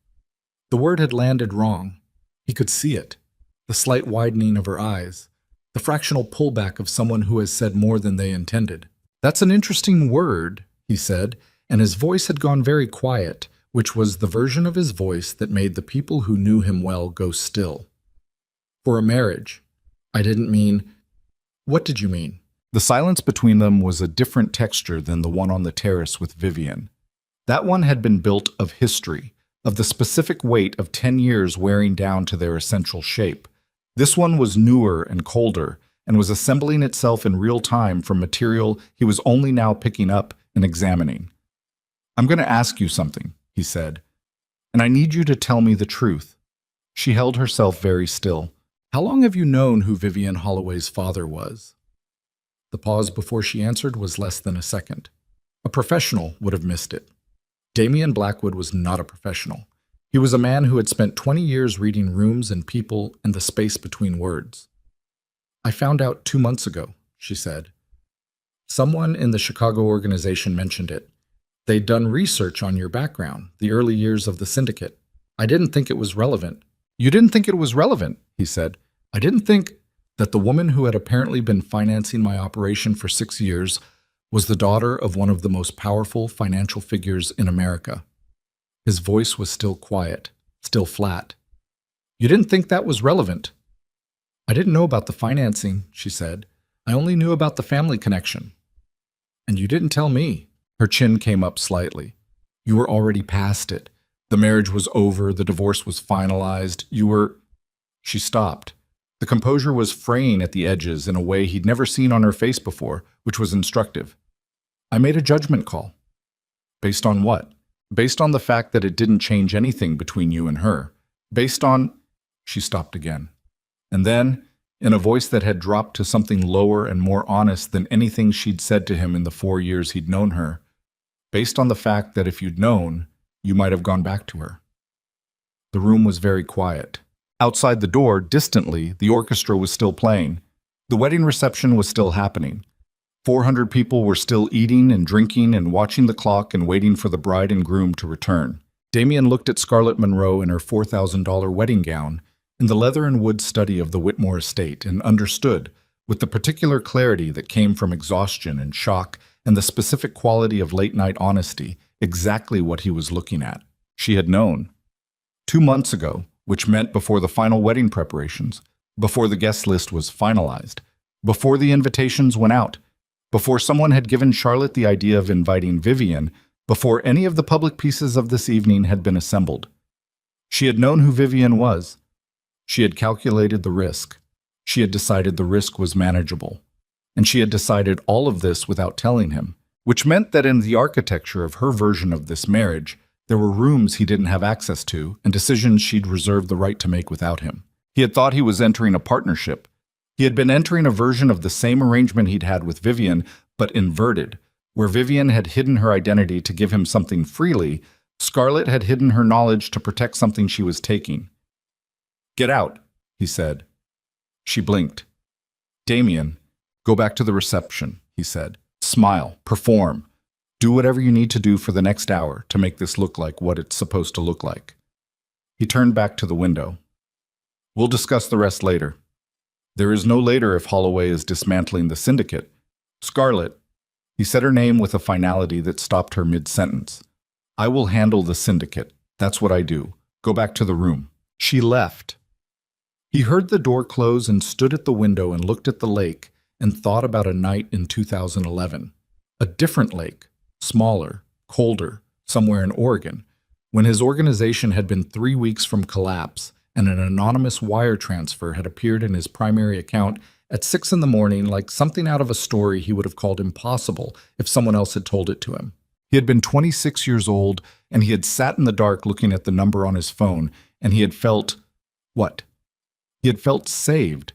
The word had landed wrong. He could see it. The slight widening of her eyes. The fractional pullback of someone who has said more than they intended. That's an interesting word, he said, and his voice had gone very quiet, which was the version of his voice that made the people who knew him well go still. For a marriage. I didn't mean... What did you mean? The silence between them was a different texture than the one on the terrace with Vivian. That one had been built of history, of the specific weight of 10 years wearing down to their essential shape. This one was newer and colder, and was assembling itself in real time from material he was only now picking up and examining. I'm going to ask you something, he said, and I need you to tell me the truth. She held herself very still. How long have you known who Vivian Holloway's father was? The pause before she answered was less than a second. A professional would have missed it. Damian Blackwood was not a professional. He was a man who had spent 20 years reading rooms and people and the space between words. I found out 2 months ago, she said. Someone in the Chicago organization mentioned it. They'd done research on your background, the early years of the syndicate. I didn't think it was relevant. You didn't think it was relevant, he said. I didn't think that the woman who had apparently been financing my operation for 6 years was the daughter of one of the most powerful financial figures in America. His voice was still quiet, still flat. You didn't think that was relevant. I didn't know about the financing, she said. I only knew about the family connection. And you didn't tell me. Her chin came up slightly. You were already past it. The marriage was over, the divorce was finalized, you were... She stopped. The composure was fraying at the edges in a way he'd never seen on her face before, which was instructive. I made a judgment call. Based on what? Based on the fact that it didn't change anything between you and her. Based on... She stopped again. And then, in a voice that had dropped to something lower and more honest than anything she'd said to him in the 4 years he'd known her, based on the fact that if you'd known, you might have gone back to her. The room was very quiet. Outside the door, distantly, the orchestra was still playing. The wedding reception was still happening. 400 people were still eating and drinking and watching the clock and waiting for the bride and groom to return. Damien looked at Scarlett Monroe in her $4,000 wedding gown in the leather and wood study of the Whitmore estate and understood, with the particular clarity that came from exhaustion and shock and the specific quality of late-night honesty, exactly what he was looking at. She had known. 2 months ago, which meant before the final wedding preparations, before the guest list was finalized, before the invitations went out, before someone had given Charlotte the idea of inviting Vivian, before any of the public pieces of this evening had been assembled. She had known who Vivian was. She had calculated the risk. She had decided the risk was manageable. And she had decided all of this without telling him, which meant that in the architecture of her version of this marriage, there were rooms he didn't have access to and decisions she'd reserved the right to make without him. He had thought he was entering a partnership. He had been entering a version of the same arrangement he'd had with Vivian, but inverted. Where Vivian had hidden her identity to give him something freely, Scarlett had hidden her knowledge to protect something she was taking. "Get out," he said. She blinked. "Damien, go back to the reception," he said. "Smile, perform. Do whatever you need to do for the next hour to make this look like what it's supposed to look like." He turned back to the window. "We'll discuss the rest later. There is no later if Holloway is dismantling the syndicate. Scarlett," he said her name with a finality that stopped her mid-sentence. "I will handle the syndicate. That's what I do. Go back to the room." She left. He heard the door close and stood at the window and looked at the lake and thought about a night in 2011. A different lake, smaller, colder, somewhere in Oregon, when his organization had been 3 weeks from collapse and an anonymous wire transfer had appeared in his primary account at 6 in the morning like something out of a story he would have called impossible if someone else had told it to him. He had been 26 years old, and he had sat in the dark looking at the number on his phone, and he had felt, what? He had felt saved.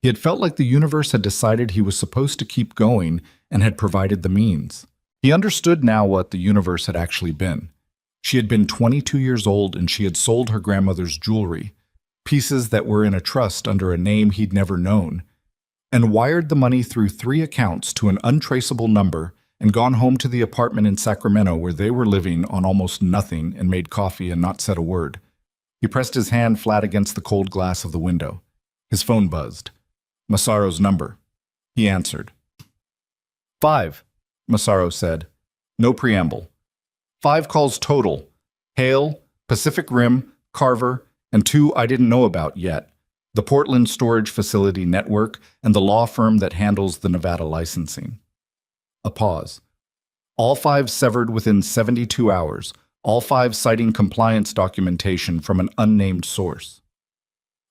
He had felt like the universe had decided he was supposed to keep going and had provided the means. He understood now what the universe had actually been. She had been 22 years old and she had sold her grandmother's jewelry, pieces that were in a trust under a name he'd never known, and wired the money through 3 accounts to an untraceable number and gone home to the apartment in Sacramento where they were living on almost nothing and made coffee and not said a word. He pressed his hand flat against the cold glass of the window. His phone buzzed. Massaro's number. He answered. 5, Massaro said. No preamble. 5 calls total. Hale, Pacific Rim, Carver, and 2 I didn't know about yet. The Portland Storage Facility Network and the law firm that handles the Nevada licensing. A pause. All 5 severed within 72 hours, all 5 citing compliance documentation from an unnamed source.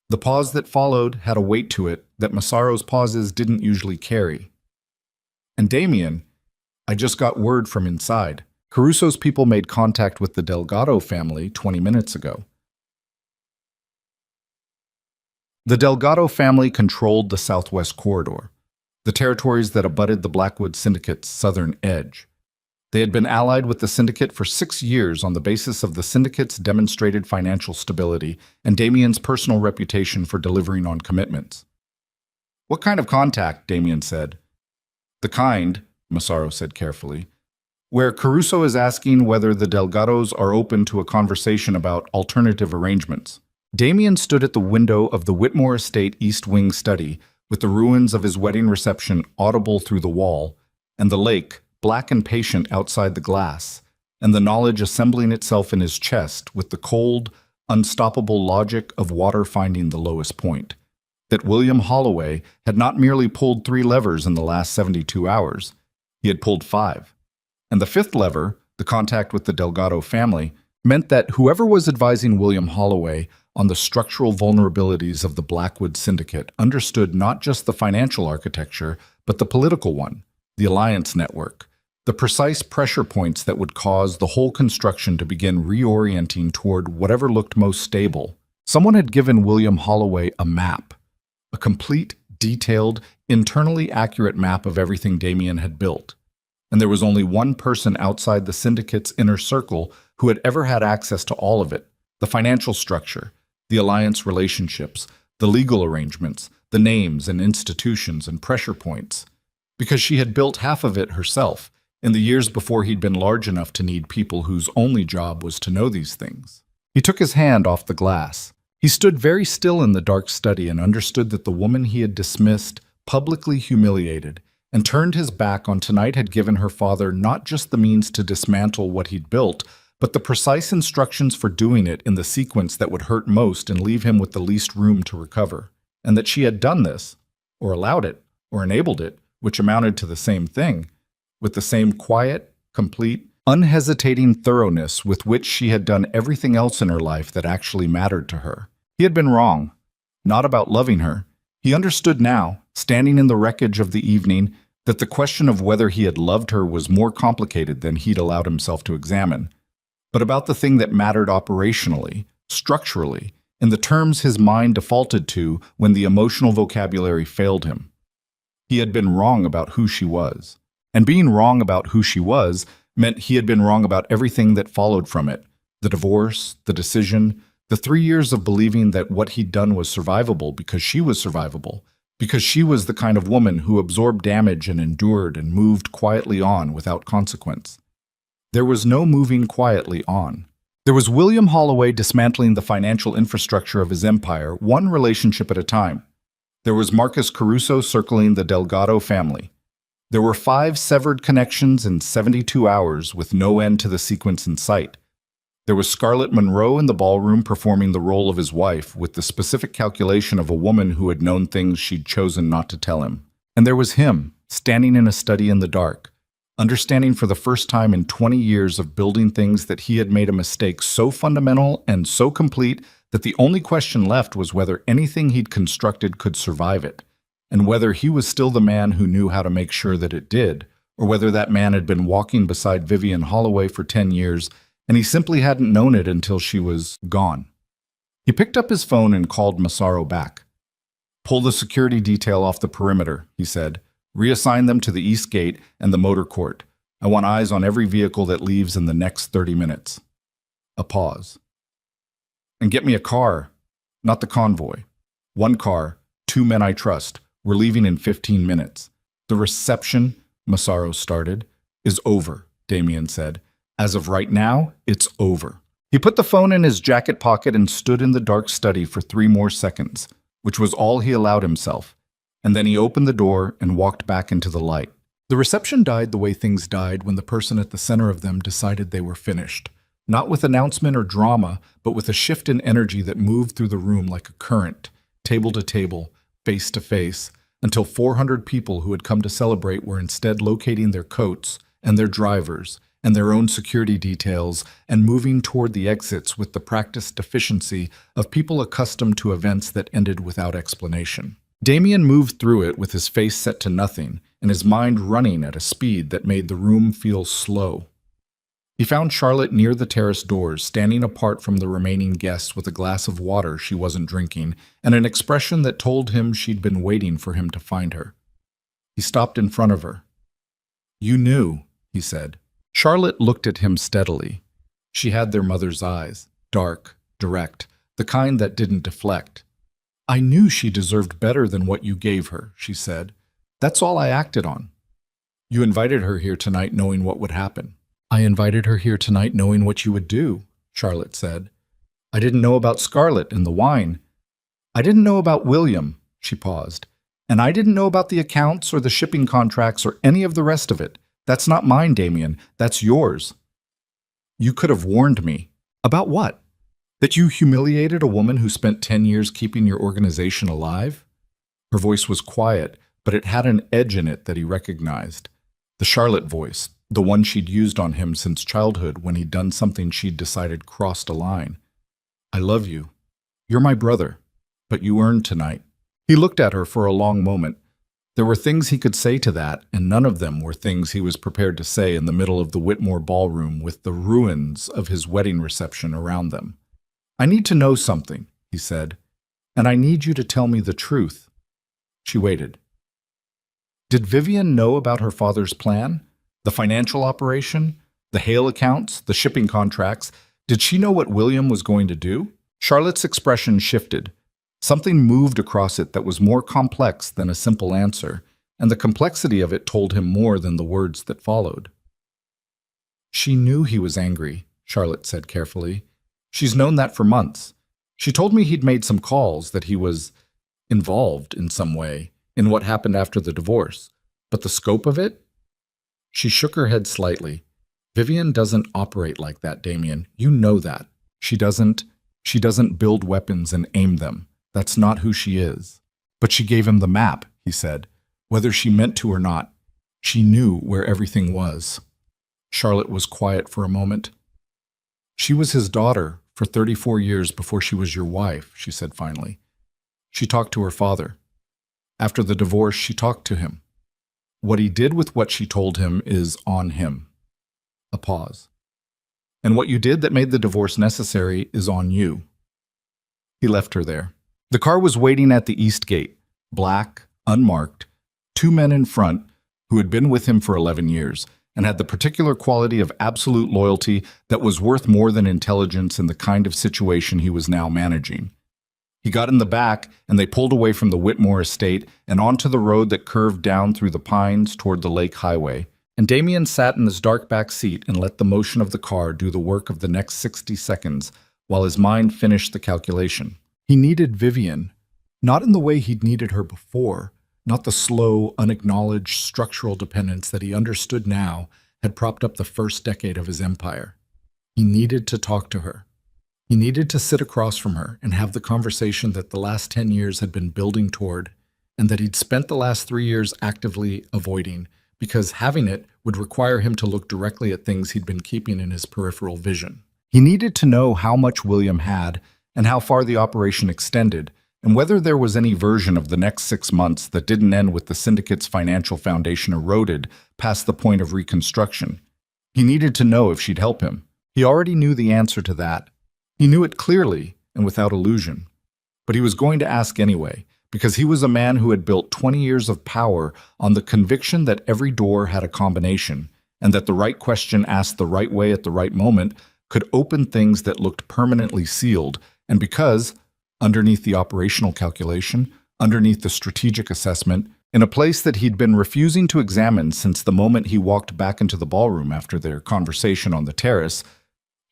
The pause that followed had a weight to it that Massaro's pauses didn't usually carry. And Damien, I just got word from inside. Caruso's people made contact with the Delgado family 20 minutes ago. The Delgado family controlled the Southwest Corridor, the territories that abutted the Blackwood Syndicate's southern edge. They had been allied with the syndicate for 6 years on the basis of the syndicate's demonstrated financial stability and Damien's personal reputation for delivering on commitments. What kind of contact? Damien said. The kind, Massaro said carefully, where Caruso is asking whether the Delgados are open to a conversation about alternative arrangements. Damien stood at the window of the Whitmore Estate East Wing study, with the ruins of his wedding reception audible through the wall, and the lake, black and patient outside the glass, and the knowledge assembling itself in his chest with the cold, unstoppable logic of water finding the lowest point. That William Holloway had not merely pulled 3 levers in the last 72 hours, he had pulled 5. And the 5th lever, the contact with the Delgado family, meant that whoever was advising William Holloway on the structural vulnerabilities of the Blackwood Syndicate understood not just the financial architecture, but the political one, the alliance network, the precise pressure points that would cause the whole construction to begin reorienting toward whatever looked most stable. Someone had given William Holloway a map, a complete, detailed, internally accurate map of everything Damien had built. And there was only one person outside the syndicate's inner circle who had ever had access to all of it, the financial structure, the alliance relationships, the legal arrangements, the names and institutions and pressure points. Because she had built half of it herself, in the years before he'd been large enough to need people whose only job was to know these things. He took his hand off the glass. He stood very still in the dark study and understood that the woman he had dismissed, publicly humiliated, and turned his back on tonight had given her father not just the means to dismantle what he'd built, but the precise instructions for doing it in the sequence that would hurt most and leave him with the least room to recover. And that she had done this, or allowed it, or enabled it, which amounted to the same thing, with the same quiet, complete, unhesitating thoroughness with which she had done everything else in her life that actually mattered to her. He had been wrong, not about loving her. He understood now, standing in the wreckage of the evening, that the question of whether he had loved her was more complicated than he'd allowed himself to examine, but about the thing that mattered operationally, structurally, in the terms his mind defaulted to when the emotional vocabulary failed him. He had been wrong about who she was, and being wrong about who she was meant he had been wrong about everything that followed from it, the divorce, the decision, the 3 years of believing that what he'd done was survivable because she was survivable, because she was the kind of woman who absorbed damage and endured and moved quietly on without consequence. There was no moving quietly on. There was William Holloway dismantling the financial infrastructure of his empire, one relationship at a time. There was Marcus Caruso circling the Delgado family. There were 5 severed connections in 72 hours with no end to the sequence in sight. There was Scarlett Monroe in the ballroom performing the role of his wife with the specific calculation of a woman who had known things she'd chosen not to tell him. And there was him, standing in a study in the dark, understanding for the first time in 20 years of building things that he had made a mistake so fundamental and so complete that the only question left was whether anything he'd constructed could survive it, and whether he was still the man who knew how to make sure that it did, or whether that man had been walking beside Vivian Holloway for 10 years and he simply hadn't known it until she was gone. He picked up his phone and called Massaro back. "Pull the security detail off the perimeter," he said. "Reassign them to the East Gate and the motor court. I want eyes on every vehicle that leaves in the next 30 minutes. A pause. "And get me a car, not the convoy. 1 car, 2 men I trust. We're leaving in 15 minutes. "The reception," Massaro started. "Is over," Damien said. "As of right now, it's over." He put the phone in his jacket pocket and stood in the dark study for 3 more seconds, which was all he allowed himself, and then he opened the door and walked back into the light. The reception died the way things died when the person at the center of them decided they were finished, not with announcement or drama, but with a shift in energy that moved through the room like a current, table to table, face to face, until 400 people who had come to celebrate were instead locating their coats and their drivers and their own security details and moving toward the exits with the practiced efficiency of people accustomed to events that ended without explanation. Damien moved through it with his face set to nothing and his mind running at a speed that made the room feel slow. He found Charlotte near the terrace doors, standing apart from the remaining guests with a glass of water she wasn't drinking and an expression that told him she'd been waiting for him to find her. He stopped in front of her. "You knew," he said. Charlotte looked at him steadily. She had their mother's eyes, dark, direct, the kind that didn't deflect. "I knew she deserved better than what you gave her," she said. "That's all I acted on." "You invited her here tonight knowing what would happen." "I invited her here tonight knowing what you would do," Charlotte said. "I didn't know about Scarlett and the wine. I didn't know about William," she paused. "And I didn't know about the accounts or the shipping contracts or any of the rest of it. That's not mine, Damien. That's yours." "You could have warned me." "About what? That you humiliated a woman who spent 10 years keeping your organization alive?" Her voice was quiet, but it had an edge in it that he recognized. The Charlotte voice, the one she'd used on him since childhood when he'd done something she'd decided crossed a line. "I love you. You're my brother, but you earned tonight." He looked at her for a long moment. There were things he could say to that, and none of them were things he was prepared to say in the middle of the Whitmore ballroom with the ruins of his wedding reception around them. "I need to know something," he said, "and I need you to tell me the truth." She waited. Did Vivian know about her father's plan? The financial operation? The Hale accounts? The shipping contracts? Did she know what William was going to do? Charlotte's expression shifted. Something moved across it that was more complex than a simple answer, and the complexity of it told him more than the words that followed. She knew he was angry, Charlotte said carefully. She's known that for months. She told me he'd made some calls, that he was involved in some way in what happened after the divorce. But the scope of it? She shook her head slightly. Vivian doesn't operate like that, Damien. You know that. She doesn't build weapons and aim them. That's not who she is. But she gave him the map, he said. Whether she meant to or not, she knew where everything was. Charlotte was quiet for a moment. She was his daughter for 34 years before she was your wife, she said finally. She talked to her father. After the divorce, she talked to him. What he did with what she told him is on him. A pause. And what you did that made the divorce necessary is on you. He left her there. The car was waiting at the east gate, black, unmarked, 2 men in front who had been with him for 11 years and had the particular quality of absolute loyalty that was worth more than intelligence in the kind of situation he was now managing. He got in the back, and they pulled away from the Whitmore estate and onto the road that curved down through the pines toward the lake highway. And Damien sat in his dark back seat and let the motion of the car do the work of the next 60 seconds while his mind finished the calculation. He needed Vivian, not in the way he'd needed her before, not the slow, unacknowledged structural dependence that he understood now had propped up the first decade of his empire. He needed to talk to her. He needed to sit across from her and have the conversation that the last 10 years had been building toward, and that he'd spent the last 3 years actively avoiding, because having it would require him to look directly at things he'd been keeping in his peripheral vision. He needed to know how much William had and how far the operation extended, and whether there was any version of the next 6 months that didn't end with the syndicate's financial foundation eroded past the point of reconstruction. He needed to know if she'd help him. He already knew the answer to that. He knew it clearly and without illusion. But he was going to ask anyway, because he was a man who had built 20 years of power on the conviction that every door had a combination, and that the right question asked the right way at the right moment could open things that looked permanently sealed, and because, underneath the operational calculation, underneath the strategic assessment, in a place that he'd been refusing to examine since the moment he walked back into the ballroom after their conversation on the terrace,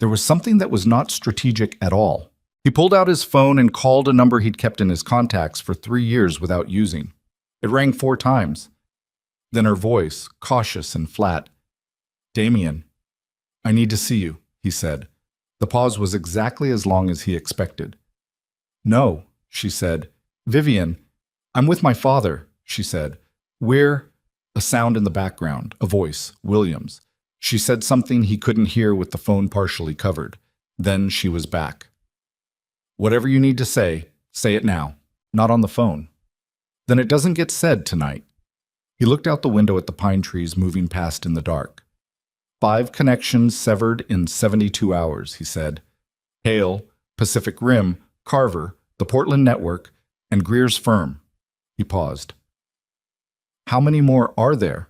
there was something that was not strategic at all. He pulled out his phone and called a number he'd kept in his contacts for 3 years without using. It rang 4 times. Then her voice, cautious and flat. "Damien, I need to see you," he said. The pause was exactly as long as he expected. "No," she said. "Vivian, I'm with my father," she said. "We're—" A sound in the background, a voice, William's. She said something he couldn't hear with the phone partially covered. Then she was back. "Whatever you need to say it now, not on the phone." "Then it doesn't get said tonight." He looked out the window at the pine trees moving past in the dark. 5 connections severed in 72 hours, he said. Hale, Pacific Rim, Carver, the Portland Network, and Greer's firm. He paused. "How many more are there?"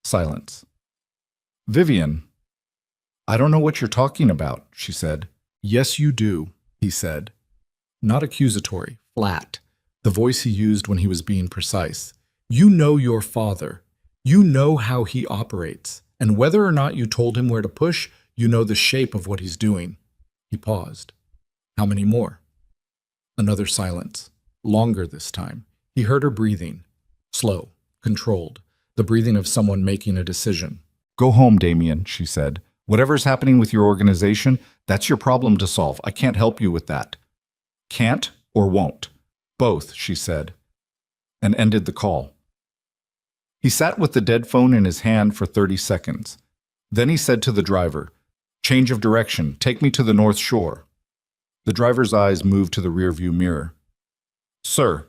Silence. "Vivian, I don't know what you're talking about," she said. "Yes, you do," he said. Not accusatory, flat, the voice he used when he was being precise. "You know your father. You know how he operates, and whether or not you told him where to push, you know the shape of what he's doing." He paused. "How many more?" Another silence, longer this time. He heard her breathing, slow, controlled, the breathing of someone making a decision. "Go home, Damien," she said. "Whatever's happening with your organization, that's your problem to solve. I can't help you with that." "Can't or won't?" "Both," she said, and ended the call. He sat with the dead phone in his hand for 30 seconds. Then he said to the driver, "Change of direction. Take me to the North Shore." The driver's eyes moved to the rearview mirror. "Sir."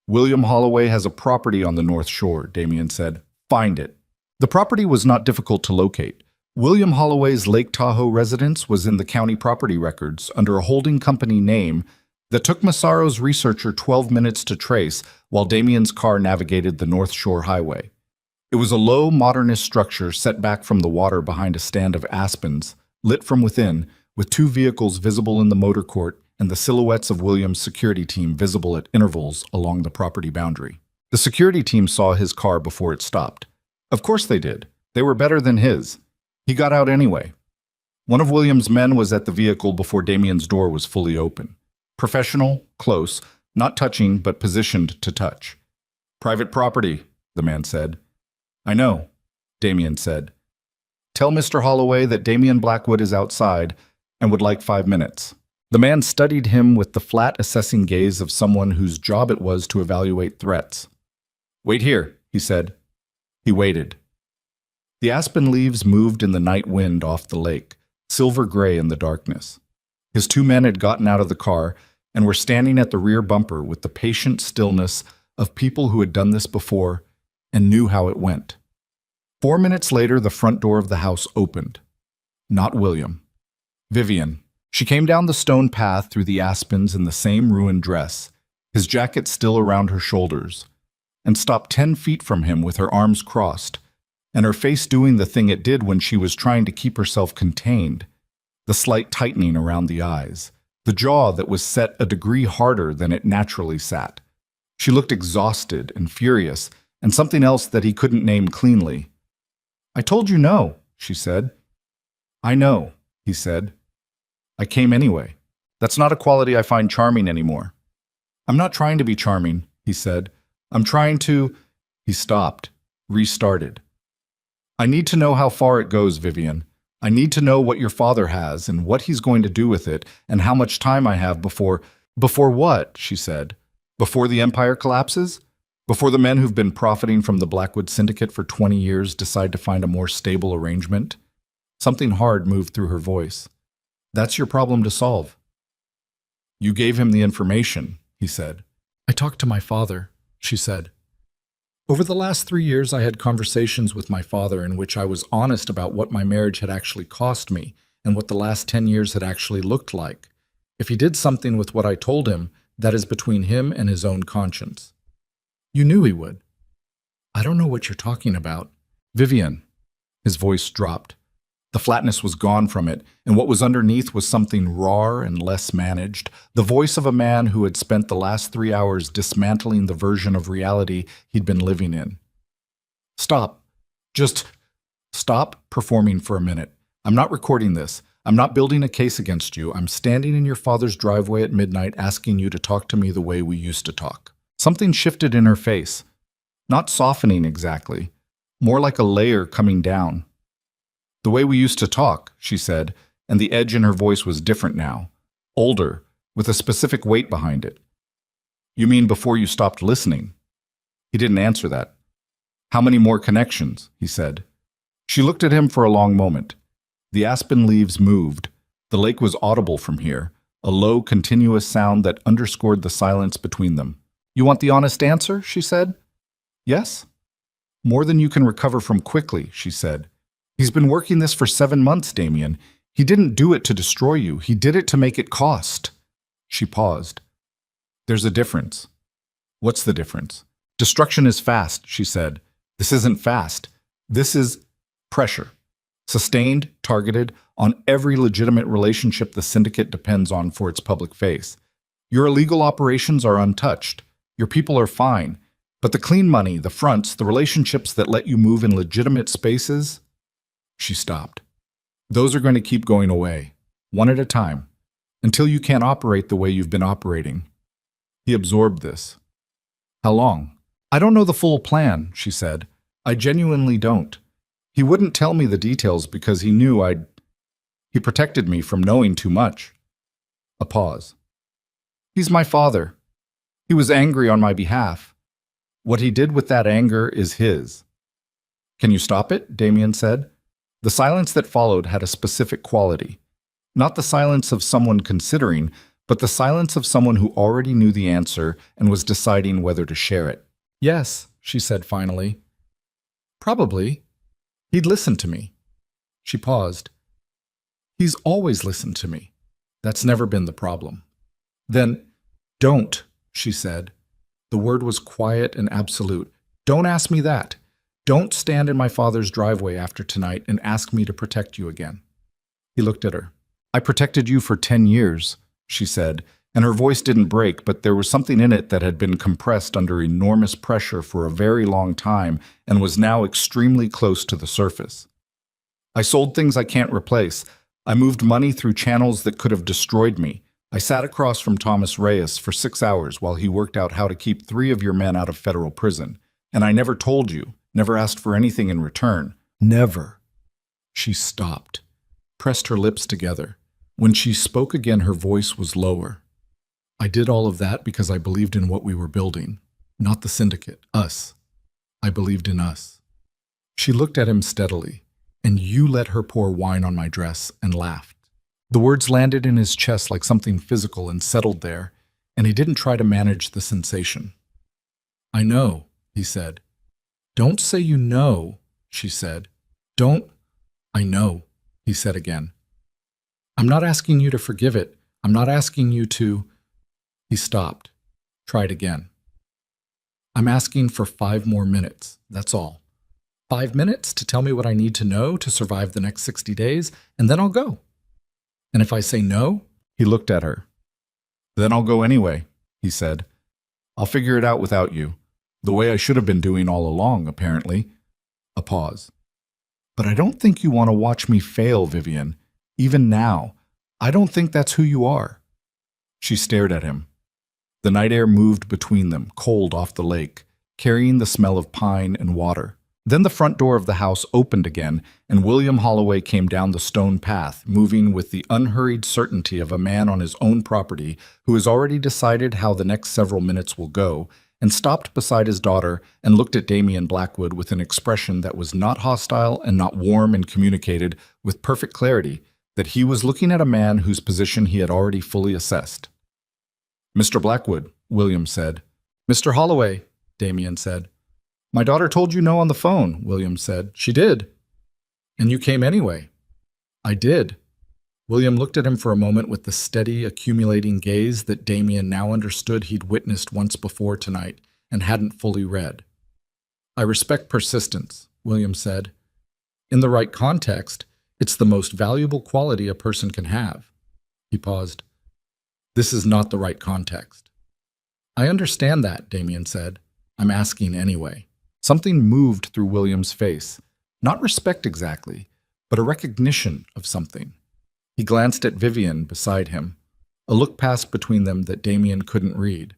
"William Holloway has a property on the North Shore," Damien said. "Find it." The property was not difficult to locate. William Holloway's Lake Tahoe residence was in the county property records under a holding company name that took Massaro's researcher 12 minutes to trace while Damien's car navigated the North Shore Highway. It was a low, modernist structure set back from the water behind a stand of aspens, lit from within, with 2 vehicles visible in the motor court and the silhouettes of William's security team visible at intervals along the property boundary. The security team saw his car before it stopped. Of course they did. They were better than his. He got out anyway. One of William's men was at the vehicle before Damien's door was fully open. Professional, close, not touching but positioned to touch. "Private property," the man said. "I know," Damien said. "Tell Mr. Holloway that Damien Blackwood is outside and would like 5 minutes." The man studied him with the flat, assessing gaze of someone whose job it was to evaluate threats. "Wait here," he said. He waited. The aspen leaves moved in the night wind off the lake, silver gray in the darkness. His 2 men had gotten out of the car and were standing at the rear bumper with the patient stillness of people who had done this before and knew how it went. 4 minutes later, the front door of the house opened. Not William. Vivian. She came down the stone path through the aspens in the same ruined dress, his jacket still around her shoulders, and stopped 10 feet from him with her arms crossed, and her face doing the thing it did when she was trying to keep herself contained, the slight tightening around the eyes, the jaw that was set a degree harder than it naturally sat. She looked exhausted and furious, and something else that he couldn't name cleanly. "I told you no," she said. "I know," he said. "I came anyway. That's not a quality I find charming anymore." "I'm not trying to be charming," he said. "I'm trying to—" He stopped, restarted. "I need to know how far it goes, Vivian. I need to know what your father has and what he's going to do with it and how much time I have before—" "Before what?" she said. "Before the empire collapses? Before the men who've been profiting from the Blackwood Syndicate for 20 years decide to find a more stable arrangement?" Something hard moved through her voice. "That's your problem to solve." "You gave him the information," he said. "I talked to my father," she said. "Over the last 3 years, I had conversations with my father in which I was honest about what my marriage had actually cost me and what the last 10 years had actually looked like. If he did something with what I told him, that is between him and his own conscience." "You knew he would." "I don't know what you're talking about." "Vivian." His voice dropped. The flatness was gone from it, and what was underneath was something raw and less managed, the voice of a man who had spent the last 3 hours dismantling the version of reality he'd been living in. "Stop. Just stop performing for a minute. I'm not recording this. I'm not building a case against you. I'm standing in your father's driveway at midnight asking you to talk to me the way we used to talk." Something shifted in her face. Not softening exactly, more like a layer coming down. "The way we used to talk," she said, and the edge in her voice was different now, older, with a specific weight behind it. "You mean before you stopped listening?" He didn't answer that. "How many more connections?" he said. She looked at him for a long moment. The aspen leaves moved. The lake was audible from here, a low, continuous sound that underscored the silence between them. "You want the honest answer?" she said. "Yes." "More than you can recover from quickly," she said. "He's been working this for 7 months, Damien. He didn't do it to destroy you. He did it to make it cost." She paused. "There's a difference." "What's the difference?" "Destruction is fast," she said. "This isn't fast. This is pressure. Sustained, targeted, on every legitimate relationship the syndicate depends on for its public face. Your illegal operations are untouched. Your people are fine. But the clean money, the fronts, the relationships that let you move in legitimate spaces—" She stopped. "Those are going to keep going away, one at a time, until you can't operate the way you've been operating." He absorbed this. "How long?" "I don't know the full plan," she said. "I genuinely don't. He wouldn't tell me the details because he knew I'd— He protected me from knowing too much." A pause. "He's my father. He was angry on my behalf. What he did with that anger is his." "Can you stop it?" Damien said. The silence that followed had a specific quality. Not the silence of someone considering, but the silence of someone who already knew the answer and was deciding whether to share it. "Yes," she said finally. "Probably. He'd listen to me." She paused. "He's always listened to me. That's never been the problem." "Then, don't," she said. The word was quiet and absolute. "Don't ask me that. Don't stand in my father's driveway after tonight and ask me to protect you again." He looked at her. I protected you for 10 years, she said, and her voice didn't break, but there was something in it that had been compressed under enormous pressure for a very long time and was now extremely close to the surface. I sold things I can't replace. I moved money through channels that could have destroyed me. I sat across from Thomas Reyes for 6 hours while he worked out how to keep 3 of your men out of federal prison. And I never told you, never asked for anything in return. Never. She stopped, pressed her lips together. When she spoke again, her voice was lower. I did all of that because I believed in what we were building, not the syndicate, us. I believed in us. She looked at him steadily, and you let her pour wine on my dress and laughed. The words landed in his chest like something physical and settled there, and he didn't try to manage the sensation. I know, he said. Don't say you know, she said. Don't. I know, he said again. I'm not asking you to forgive it. I'm not asking you to. He stopped, tried again. I'm asking for 5 more minutes, that's all. 5 minutes to tell me what I need to know to survive the next 60 days, and then I'll go. And if I say no, he looked at her. Then I'll go anyway, he said. I'll figure it out without you, the way I should have been doing all along, apparently. A pause. But I don't think you want to watch me fail, Vivian. Even now, I don't think that's who you are. She stared at him. The night air moved between them, cold off the lake, carrying the smell of pine and water. Then the front door of the house opened again, and William Holloway came down the stone path, moving with the unhurried certainty of a man on his own property who has already decided how the next several minutes will go, and stopped beside his daughter and looked at Damian Blackwood with an expression that was not hostile and not warm, and communicated with perfect clarity that he was looking at a man whose position he had already fully assessed. Mr. Blackwood, William said. Mr. Holloway, Damian said. My daughter told you no on the phone, William said. She did. And you came anyway. I did. William looked at him for a moment with the steady, accumulating gaze that Damian now understood he'd witnessed once before tonight and hadn't fully read. I respect persistence, William said. In the right context, it's the most valuable quality a person can have. He paused. This is not the right context. I understand that, Damian said. I'm asking anyway. Something moved through William's face. Not respect exactly, but a recognition of something. He glanced at Vivian beside him. A look passed between them that Damian couldn't read.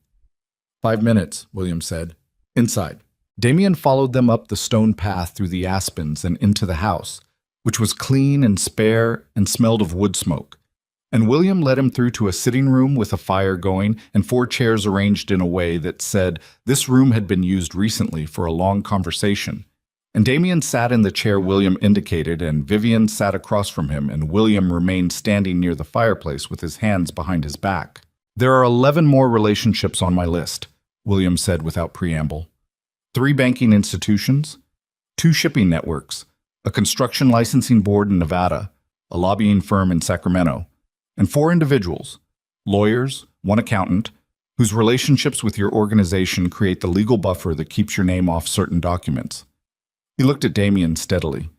5 minutes, William said. Inside. Damian followed them up the stone path through the aspens and into the house, which was clean and spare and smelled of wood smoke. And William led him through to a sitting room with a fire going and 4 chairs arranged in a way that said this room had been used recently for a long conversation. And Damian sat in the chair William indicated, and Vivian sat across from him, and William remained standing near the fireplace with his hands behind his back. There are 11 more relationships on my list, William said without preamble. 3 banking institutions, 2 shipping networks, a construction licensing board in Nevada, a lobbying firm in Sacramento, and 4 individuals, lawyers, 1 accountant, whose relationships with your organization create the legal buffer that keeps your name off certain documents. He looked at Damian steadily.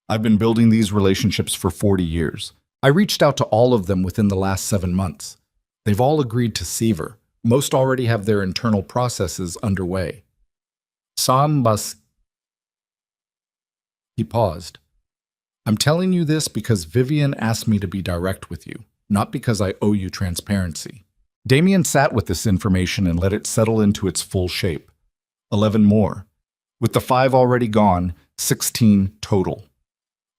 I've been building these relationships for 40 years. I reached out to all of them within the last 7 months. They've all agreed to sever. Most already have their internal processes underway. He paused. I'm telling you this because Vivian asked me to be direct with you, not because I owe you transparency. Damian sat with this information and let it settle into its full shape. 11 more. With the 5 already gone, 16 total.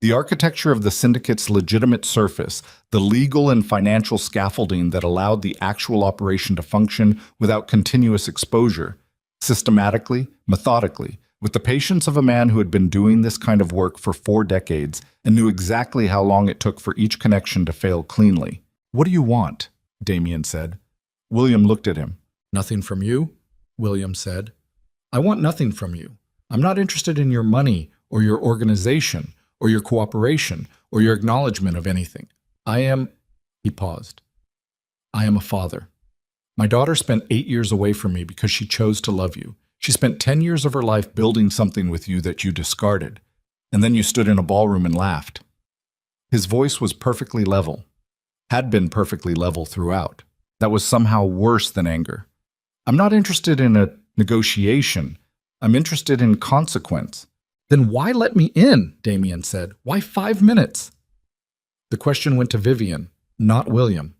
The architecture of the syndicate's legitimate surface, the legal and financial scaffolding that allowed the actual operation to function without continuous exposure, systematically, methodically, with the patience of a man who had been doing this kind of work for 4 decades and knew exactly how long it took for each connection to fail cleanly. What do you want? Damian said. William looked at him. Nothing from you? William said. I want nothing from you. I'm not interested in your money or your organization or your cooperation or your acknowledgement of anything. He paused. I am a father. My daughter spent 8 years away from me because she chose to love you. She spent 10 years of her life building something with you that you discarded, and then you stood in a ballroom and laughed. His voice was perfectly level. had been perfectly level throughout. That was somehow worse than anger. I'm not interested in a negotiation. I'm interested in consequence. Then why let me in? Damien said. Why 5 minutes? The question went to Vivian, not William.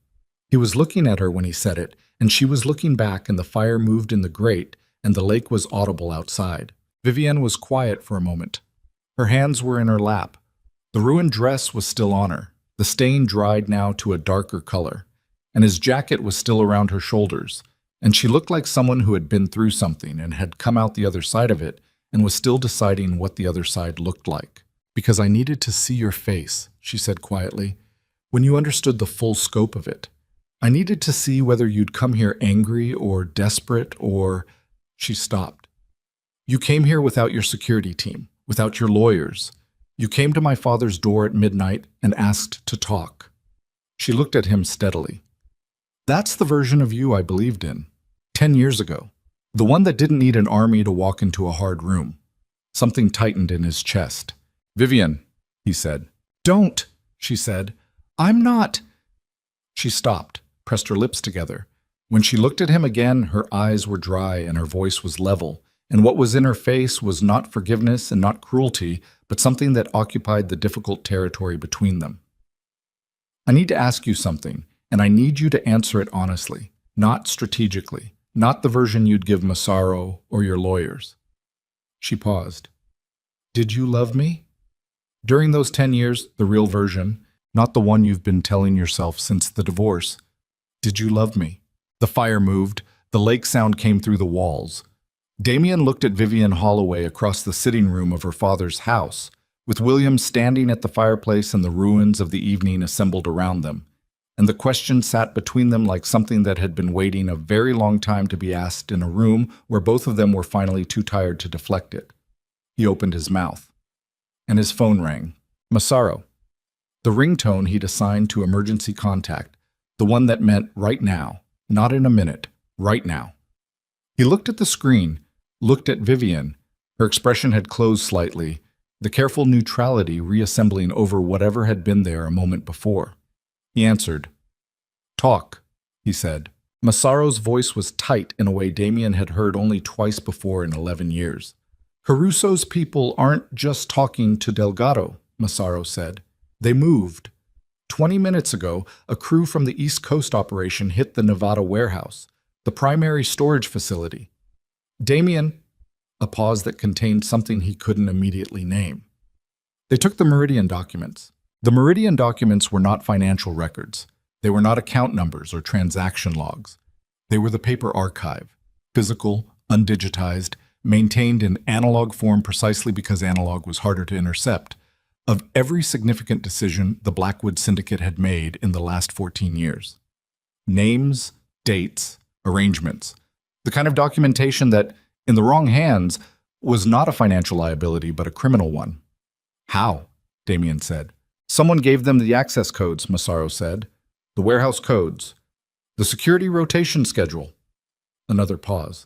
He was looking at her when he said it, and she was looking back, and the fire moved in the grate, and the lake was audible outside. Vivian was quiet for a moment. Her hands were in her lap. The ruined dress was still on her, the stain dried now to a darker color, and his jacket was still around her shoulders, and she looked like someone who had been through something and had come out the other side of it and was still deciding what the other side looked like. Because I needed to see your face, she said quietly, when you understood the full scope of it. I needed to see whether you'd come here angry or desperate or... She stopped. You came here without your security team, without your lawyers. You came to my father's door at midnight and asked to talk. She looked at him steadily. That's the version of you I believed in, 10 years ago. The one that didn't need an army to walk into a hard room. Something tightened in his chest. Vivian, he said. Don't, she said. I'm not. She stopped, pressed her lips together. When she looked at him again, her eyes were dry and her voice was level, and what was in her face was not forgiveness and not cruelty, but something that occupied the difficult territory between them. I need to ask you something, and I need you to answer it honestly, not strategically, not the version you'd give Massaro or your lawyers. She paused. Did you love me? During those 10 years, the real version, not the one you've been telling yourself since the divorce. Did you love me? The fire moved. The lake sound came through the walls. Damien looked at Vivian Holloway across the sitting room of her father's house, with William standing at the fireplace and the ruins of the evening assembled around them. And the question sat between them like something that had been waiting a very long time to be asked in a room where both of them were finally too tired to deflect it. He opened his mouth. And his phone rang. Massaro. The ringtone he'd assigned to emergency contact, the one that meant right now, not in a minute, right now. He looked at the screen, looked at Vivian. Her expression had closed slightly, the careful neutrality reassembling over whatever had been there a moment before. He answered. Talk, he said. Massaro's voice was tight in a way Damien had heard only twice before in 11 years. Caruso's people aren't just talking to Delgado, Massaro said. They moved. 20 minutes ago, a crew from the East Coast operation hit the Nevada warehouse, the primary storage facility. Damien, a pause that contained something he couldn't immediately name. They took the Meridian documents. The Meridian documents were not financial records. They were not account numbers or transaction logs. They were the paper archive, physical, undigitized, maintained in analog form precisely because analog was harder to intercept, of every significant decision the Blackwood Syndicate had made in the last 14 years. Names, dates, arrangements. The kind of documentation that, in the wrong hands, was not a financial liability but a criminal one. How? Damien said. Someone gave them the access codes, Massaro said. The warehouse codes. The security rotation schedule. Another pause.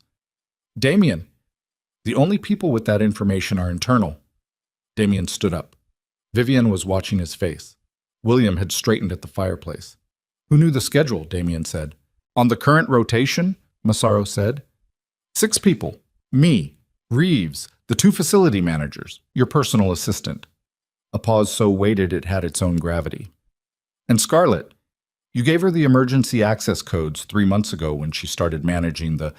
Damien, the only people with that information are internal. Damien stood up. Vivian was watching his face. William had straightened at the fireplace. Who knew the schedule? Damien said. On the current rotation? Massaro said. 6 people. Me, Reeves, the 2 facility managers, your personal assistant. A pause so weighted it had its own gravity. And Scarlett, you gave her the emergency access codes 3 months ago when she started managing the...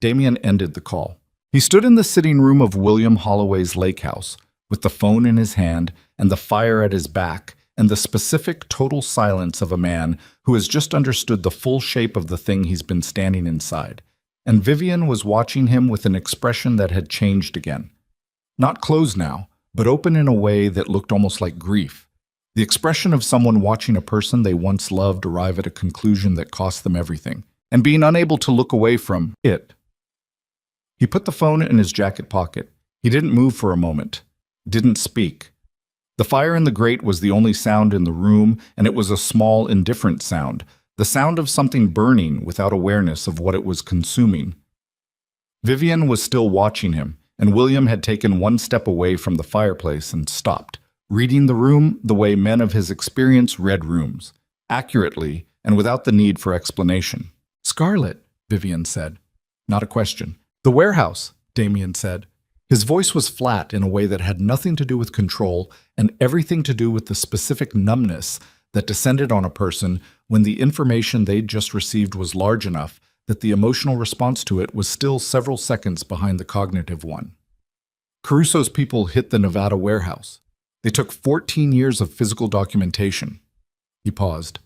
Damien ended the call. He stood in the sitting room of William Holloway's lake house, with the phone in his hand and the fire at his back and the specific total silence of a man who has just understood the full shape of the thing he's been standing inside. And Vivian was watching him with an expression that had changed again. Not closed now, but open in a way that looked almost like grief. The expression of someone watching a person they once loved arrive at a conclusion that cost them everything, and being unable to look away from it. He put the phone in his jacket pocket. He didn't move for a moment, didn't speak. The fire in the grate was the only sound in the room, and it was a small, indifferent sound, the sound of something burning without awareness of what it was consuming. Vivian was still watching him, and William had taken 1 step away from the fireplace and stopped, reading the room the way men of his experience read rooms, accurately and without the need for explanation. "Scarlet," Vivian said. Not a question. "The warehouse," Damien said. His voice was flat in a way that had nothing to do with control and everything to do with the specific numbness that descended on a person when the information they'd just received was large enough that the emotional response to it was still several seconds behind the cognitive one. Caruso's people hit the Nevada warehouse. They took 14 years of physical documentation. He paused.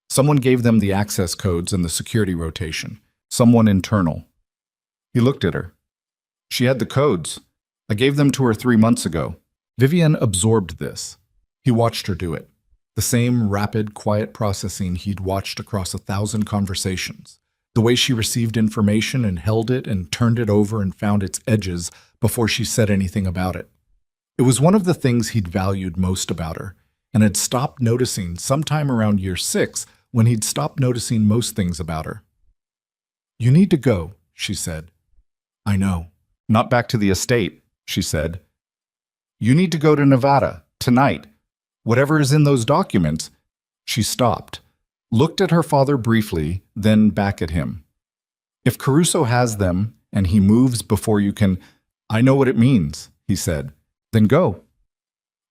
Someone gave them the access codes and the security rotation. Someone internal. He looked at her. "She had the codes. I gave them to her 3 months ago." Vivian absorbed this. He watched her do it. The same rapid, quiet processing he'd watched across 1,000 conversations. The way she received information and held it and turned it over and found its edges before she said anything about it. It was one of the things he'd valued most about her, and had stopped noticing sometime around year 6 when he'd stopped noticing most things about her. "You need to go," she said. "I know." "Not back to the estate," she said. "You need to go to Nevada, tonight. Whatever is in those documents." She stopped, looked at her father briefly, then back at him. "If Caruso has them, and he moves before you can—" "I know what it means," he said. "Then go."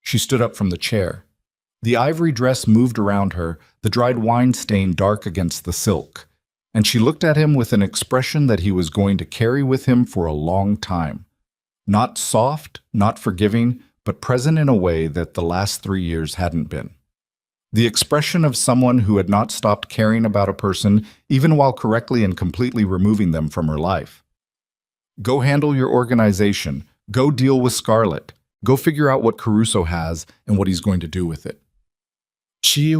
She stood up from the chair. The ivory dress moved around her, the dried wine stain dark against the silk, and she looked at him with an expression that he was going to carry with him for a long time. Not soft, not forgiving, but present in a way that the last 3 years hadn't been. The expression of someone who had not stopped caring about a person even while correctly and completely removing them from her life. "Go handle your organization. Go deal with Scarlet. Go figure out what Caruso has and what he's going to do with it." She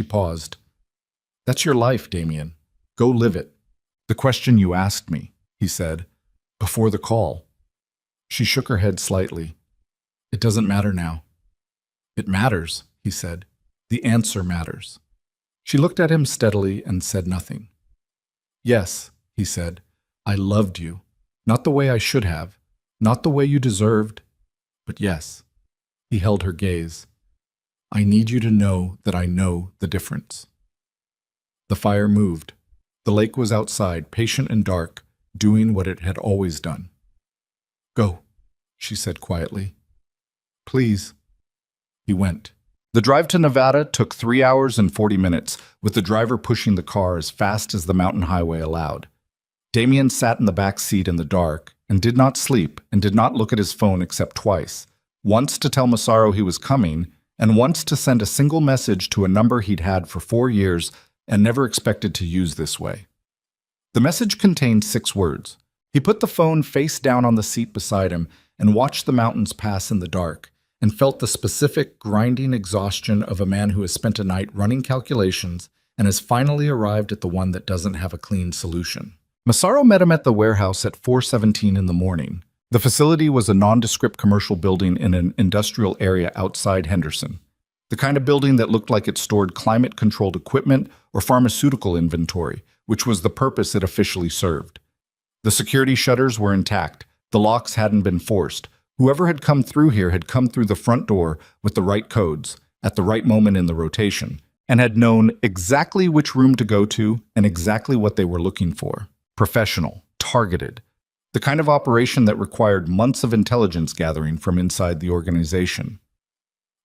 paused. "That's your life, Damien. Go live it." "The question you asked me," he said, "before the call." She shook her head slightly. "It doesn't matter now." "It matters," he said. "The answer matters." She looked at him steadily and said nothing. "Yes," he said, "I loved you. Not the way I should have, not the way you deserved, but yes." He held her gaze. "I need you to know that I know the difference." The fire moved. The lake was outside, patient and dark, doing what it had always done. "Go," she said quietly. "Please." He went. The drive to Nevada took 3 hours and 40 minutes, with the driver pushing the car as fast as the mountain highway allowed. Damien sat in the back seat in the dark, and did not sleep, and did not look at his phone except twice. Once to tell Massaro he was coming, and once to send a single message to a number he'd had for 4 years and never expected to use this way. The message contained 6 words. He put the phone face down on the seat beside him and watched the mountains pass in the dark, and felt the specific, grinding exhaustion of a man who has spent a night running calculations and has finally arrived at the one that doesn't have a clean solution. Massaro met him at the warehouse at 4:17 in the morning. The facility was a nondescript commercial building in an industrial area outside Henderson. The kind of building that looked like it stored climate-controlled equipment or pharmaceutical inventory, which was the purpose it officially served. The security shutters were intact. The locks hadn't been forced. Whoever had come through here had come through the front door with the right codes, at the right moment in the rotation, and had known exactly which room to go to and exactly what they were looking for. Professional, targeted. The kind of operation that required months of intelligence gathering from inside the organization.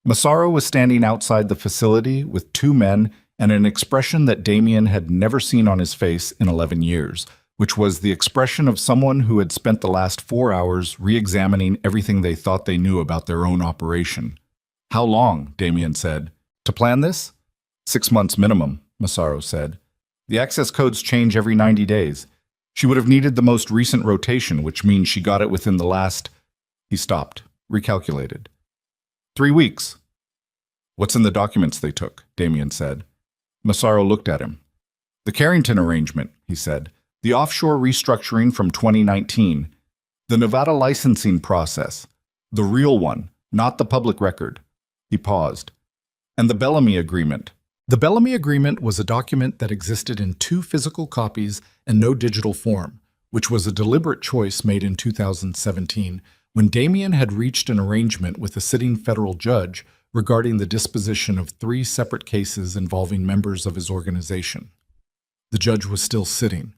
Massaro was standing outside the facility with 2 men and an expression that Damien had never seen on his face in 11 years, which was the expression of someone who had spent the last 4 hours re-examining everything they thought they knew about their own operation. "How long?" Damien said. "To plan this?" 6 months minimum, Massaro said. "The access codes change every 90 days. She would have needed the most recent rotation, which means she got it within the last—" He stopped, recalculated. 3 weeks. "What's in the documents they took?" Damien said. Massaro looked at him. "The Carrington arrangement," he said. "The offshore restructuring from 2019. The Nevada licensing process. The real one, not the public record." He paused. "And the Bellamy Agreement." The Bellamy Agreement was a document that existed in 2 physical copies and no digital form, which was a deliberate choice made in 2017 when Damien had reached an arrangement with a sitting federal judge regarding the disposition of 3 separate cases involving members of his organization. The judge was still sitting.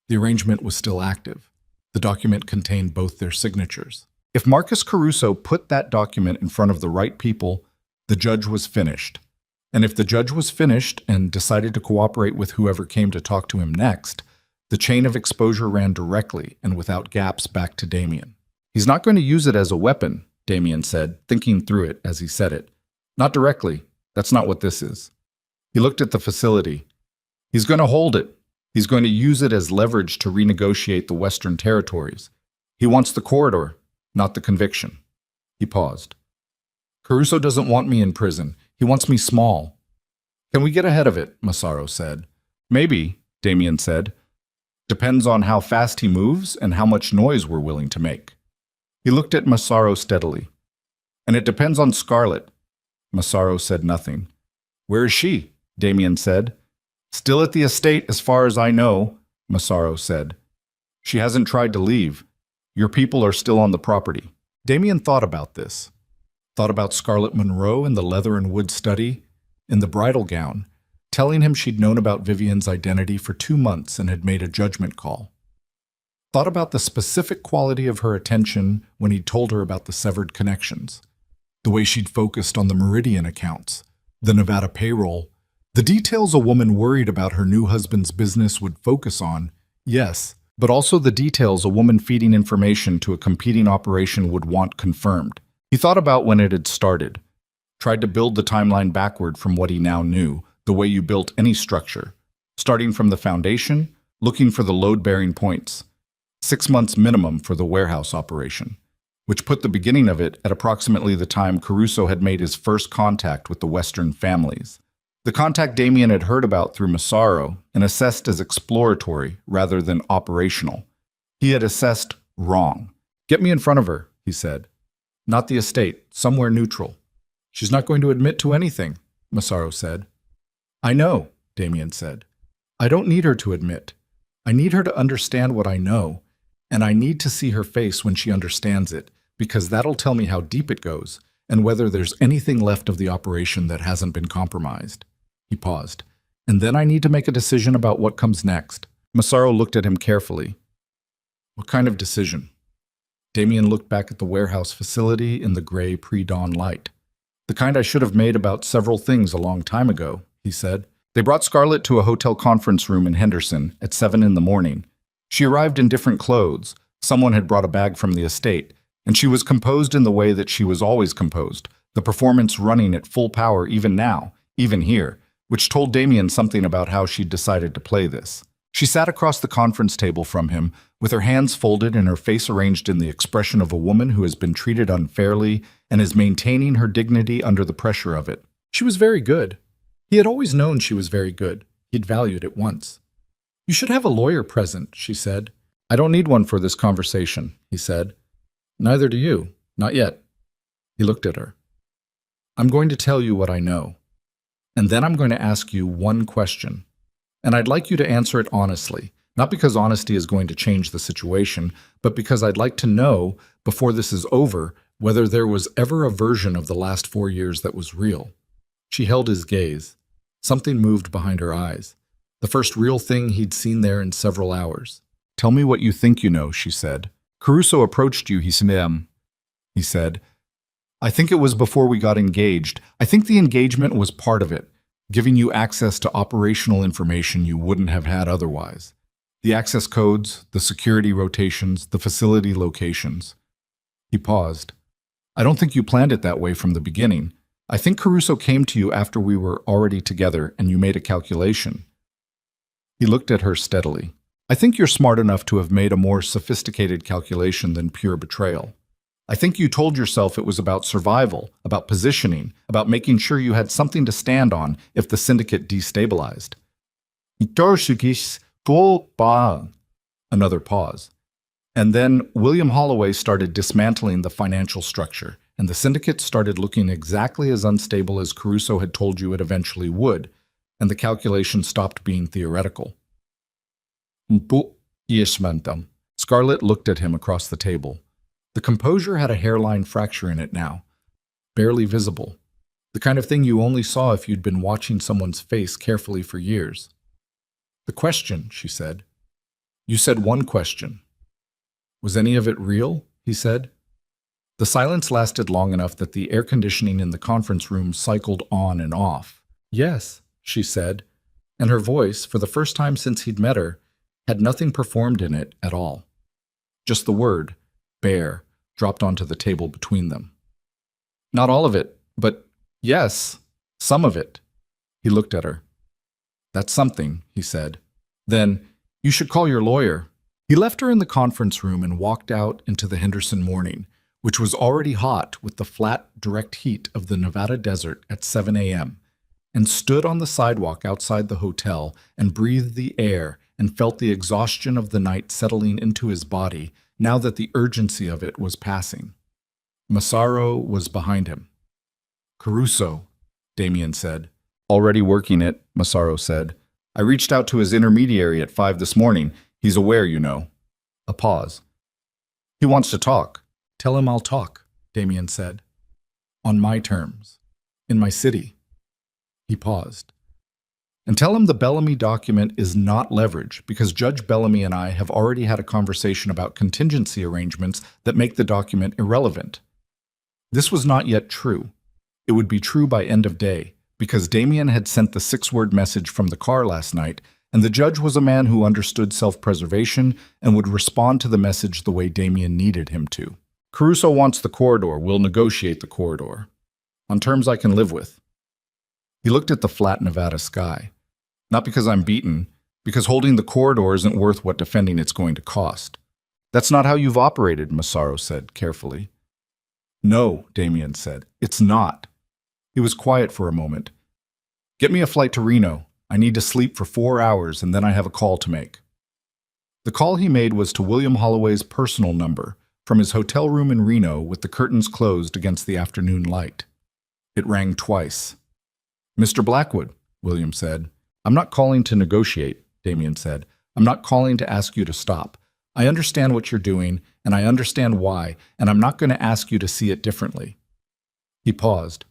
The arrangement was still active. The document contained both their signatures. If Marcus Caruso put that document in front of the right people, the judge was finished. And if the judge was finished and decided to cooperate with whoever came to talk to him next, the chain of exposure ran directly and without gaps back to Damien. He's not going to use it as a weapon, Damien said, thinking through it as he said it. Not directly. That's not what this is. He looked at the facility. He's going to hold it. He's going to use it as leverage to renegotiate the Western territories. He wants the corridor, not the conviction. He paused. Caruso doesn't want me in prison. He wants me small. Can we get ahead of it? Massaro said. Maybe, Damien said. Depends on how fast he moves and how much noise we're willing to make. He looked at Massaro steadily. And it depends on Scarlett. Massaro said nothing. Where is she? Damien said. Still at the estate as far as I know, Massaro said. She hasn't tried to leave. Your people are still on the property. Damien thought about this. Thought about Scarlett Monroe in the leather and wood study, in the bridal gown, telling him she'd known about Vivian's identity for 2 months and had made a judgment call. Thought about the specific quality of her attention when he'd told her about the severed connections, the way she'd focused on the Meridian accounts, the Nevada payroll, the details a woman worried about her new husband's business would focus on, yes, but also the details a woman feeding information to a competing operation would want confirmed. He thought about when it had started, tried to build the timeline backward from what he now knew, the way you built any structure, starting from the foundation, looking for the load-bearing points, 6 months minimum for the warehouse operation, which put the beginning of it at approximately the time Caruso had made his first contact with the Western families. The contact Damien had heard about through Massaro and assessed as exploratory rather than operational. He had assessed wrong. Get me in front of her, he said. Not the estate, somewhere neutral. She's not going to admit to anything, Massaro said. I know, Damien said. I don't need her to admit. I need her to understand what I know, and I need to see her face when she understands it, because that'll tell me how deep it goes and whether there's anything left of the operation that hasn't been compromised. He paused. And then I need to make a decision about what comes next. Massaro looked at him carefully. What kind of decision? Damien looked back at the warehouse facility in the gray pre-dawn light. The kind I should have made about several things a long time ago, he said. They brought Scarlett to a hotel conference room in Henderson at 7 in the morning. She arrived in different clothes. Someone had brought a bag from the estate, and she was composed in the way that she was always composed, the performance running at full power even now, even here, which told Damien something about how she'd decided to play this. She sat across the conference table from him, with her hands folded and her face arranged in the expression of a woman who has been treated unfairly and is maintaining her dignity under the pressure of it. She was very good. He had always known she was very good. He'd valued it once. You should have a lawyer present, she said. I don't need one for this conversation, he said. Neither do you. Not yet. He looked at her. I'm going to tell you what I know. And then I'm going to ask you one question. And I'd like you to answer it honestly, not because honesty is going to change the situation, but because I'd like to know, before this is over, whether there was ever a version of the last 4 years that was real. She held his gaze. Something moved behind her eyes. The first real thing he'd seen there in several hours. Tell me what you think you know, she said. Caruso approached you, he said. I think it was before we got engaged. I think the engagement was part of it, giving you access to operational information you wouldn't have had otherwise. The access codes, the security rotations, the facility locations. He paused. I don't think you planned it that way from the beginning. I think Caruso came to you after we were already together and you made a calculation. He looked at her steadily. I think you're smart enough to have made a more sophisticated calculation than pure betrayal. I think you told yourself it was about survival, about positioning, about making sure you had something to stand on if the syndicate destabilized. Another pause. And then William Holloway started dismantling the financial structure, and the syndicate started looking exactly as unstable as Caruso had told you it eventually would, and the calculation stopped being theoretical. Scarlett looked at him across the table. The composure had a hairline fracture in it now, barely visible. The kind of thing you only saw if you'd been watching someone's face carefully for years. The question, she said. You said one question. Was any of it real? He said. The silence lasted long enough that the air conditioning in the conference room cycled on and off. Yes, she said, and her voice, for the first time since he'd met her, had nothing performed in it at all. Just the word, bear, dropped onto the table between them. Not all of it, but yes, some of it. He looked at her. That's something, he said. Then, you should call your lawyer. He left her in the conference room and walked out into the Henderson morning, which was already hot with the flat, direct heat of the Nevada desert at 7 a.m., and stood on the sidewalk outside the hotel and breathed the air and felt the exhaustion of the night settling into his body now that the urgency of it was passing. Massaro was behind him. Caruso, Damien said. Already working it, Massaro said. I reached out to his intermediary at 5 this morning. He's aware, you know. A pause. He wants to talk. Tell him I'll talk, Damien said. On my terms. In my city. He paused. And tell him the Bellamy document is not leverage because Judge Bellamy and I have already had a conversation about contingency arrangements that make the document irrelevant. This was not yet true. It would be true by end of day because Damien had sent the 6-word message from the car last night, and the judge was a man who understood self-preservation and would respond to the message the way Damien needed him to. Caruso wants the corridor. We'll negotiate the corridor. On terms I can live with. He looked at the flat Nevada sky. Not because I'm beaten, because holding the corridor isn't worth what defending it's going to cost. That's not how you've operated, Massaro said carefully. No, Damien said. It's not. He was quiet for a moment. Get me a flight to Reno. I need to sleep for 4 hours and then I have a call to make. The call he made was to William Holloway's personal number from his hotel room in Reno with the curtains closed against the afternoon light. It rang twice. Mr. Blackwood, William said. I'm not calling to negotiate, Damien said. I'm not calling to ask you to stop. I understand what you're doing, and I understand why, and I'm not going to ask you to see it differently. He paused.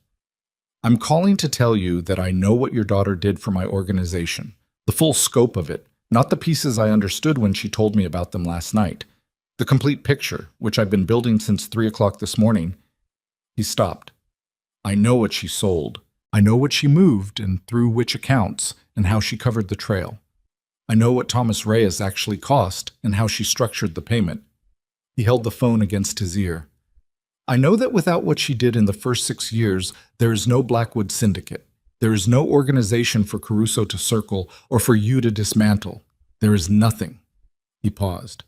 I'm calling to tell you that I know what your daughter did for my organization, the full scope of it, not the pieces I understood when she told me about them last night. The complete picture, which I've been building since 3 o'clock this morning. He stopped. I know what she sold. I know what she moved and through which accounts and how she covered the trail. I know what Thomas Reyes actually cost and how she structured the payment. He held the phone against his ear. I know that without what she did in the first 6 years, there is no Blackwood Syndicate. There is no organization for Caruso to circle or for you to dismantle. There is nothing. He paused.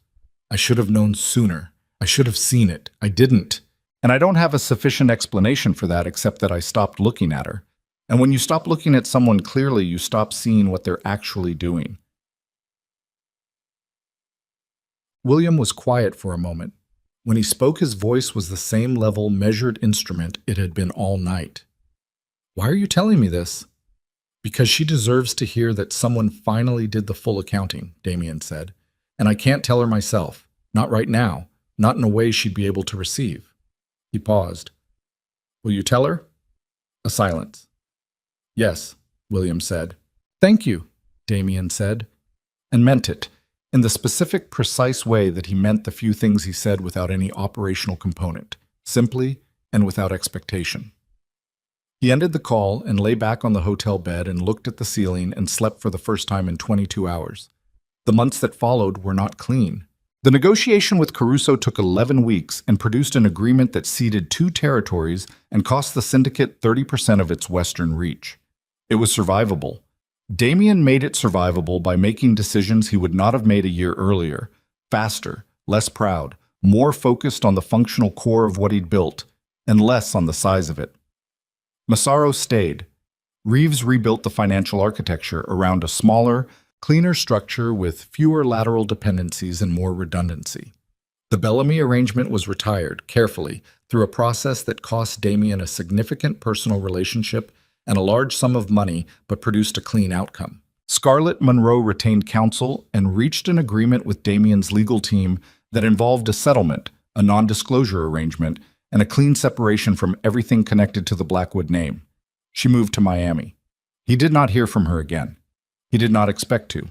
I should have known sooner. I should have seen it. I didn't. And I don't have a sufficient explanation for that except that I stopped looking at her. And when you stop looking at someone clearly, you stop seeing what they're actually doing. William was quiet for a moment. When he spoke, his voice was the same level, measured instrument it had been all night. Why are you telling me this? Because she deserves to hear that someone finally did the full accounting, Damien said. And I can't tell her myself. Not right now. Not in a way she'd be able to receive. He paused. Will you tell her? A silence. Yes, William said. Thank you, Damien said, and meant it, in the specific, precise way that he meant the few things he said without any operational component, simply and without expectation. He ended the call and lay back on the hotel bed and looked at the ceiling and slept for the first time in 22 hours. The months that followed were not clean. The negotiation with Caruso took 11 weeks and produced an agreement that ceded 2 territories and cost the syndicate 30% of its western reach. It was survivable. Damien made it survivable by making decisions he would not have made a year earlier, faster, less proud, more focused on the functional core of what he'd built, and less on the size of it. Massaro stayed. Reeves rebuilt the financial architecture around a smaller, cleaner structure with fewer lateral dependencies and more redundancy. The Bellamy arrangement was retired, carefully, through a process that cost Damien a significant personal relationship and a large sum of money, but produced a clean outcome. Scarlett Monroe retained counsel and reached an agreement with Damien's legal team that involved a settlement, a non-disclosure arrangement, and a clean separation from everything connected to the Blackwood name. She moved to Miami. He did not hear from her again. He did not expect to.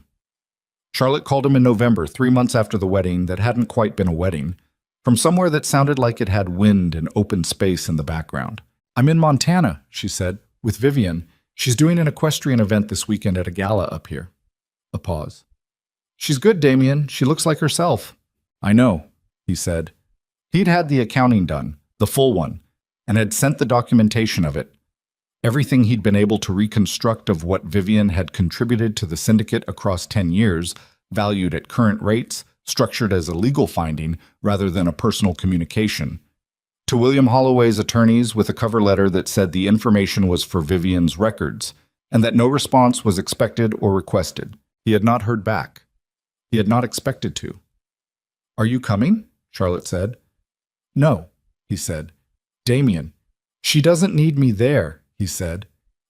Charlotte called him in November, 3 months after the wedding that hadn't quite been a wedding, from somewhere that sounded like it had wind and open space in the background. "I'm in Montana," she said, "with Vivian. She's doing an equestrian event this weekend at a gala up here." A pause. "She's good, Damien. She looks like herself." "I know," he said. He'd had the accounting done, the full one, and had sent the documentation of it. Everything he'd been able to reconstruct of what Vivian had contributed to the syndicate across 10 years, valued at current rates, structured as a legal finding rather than a personal communication. To William Holloway's attorneys with a cover letter that said the information was for Vivian's records, and that no response was expected or requested. He had not heard back. He had not expected to. "Are you coming?" Charlotte said. "No," he said. "Damien, she doesn't need me there," he said.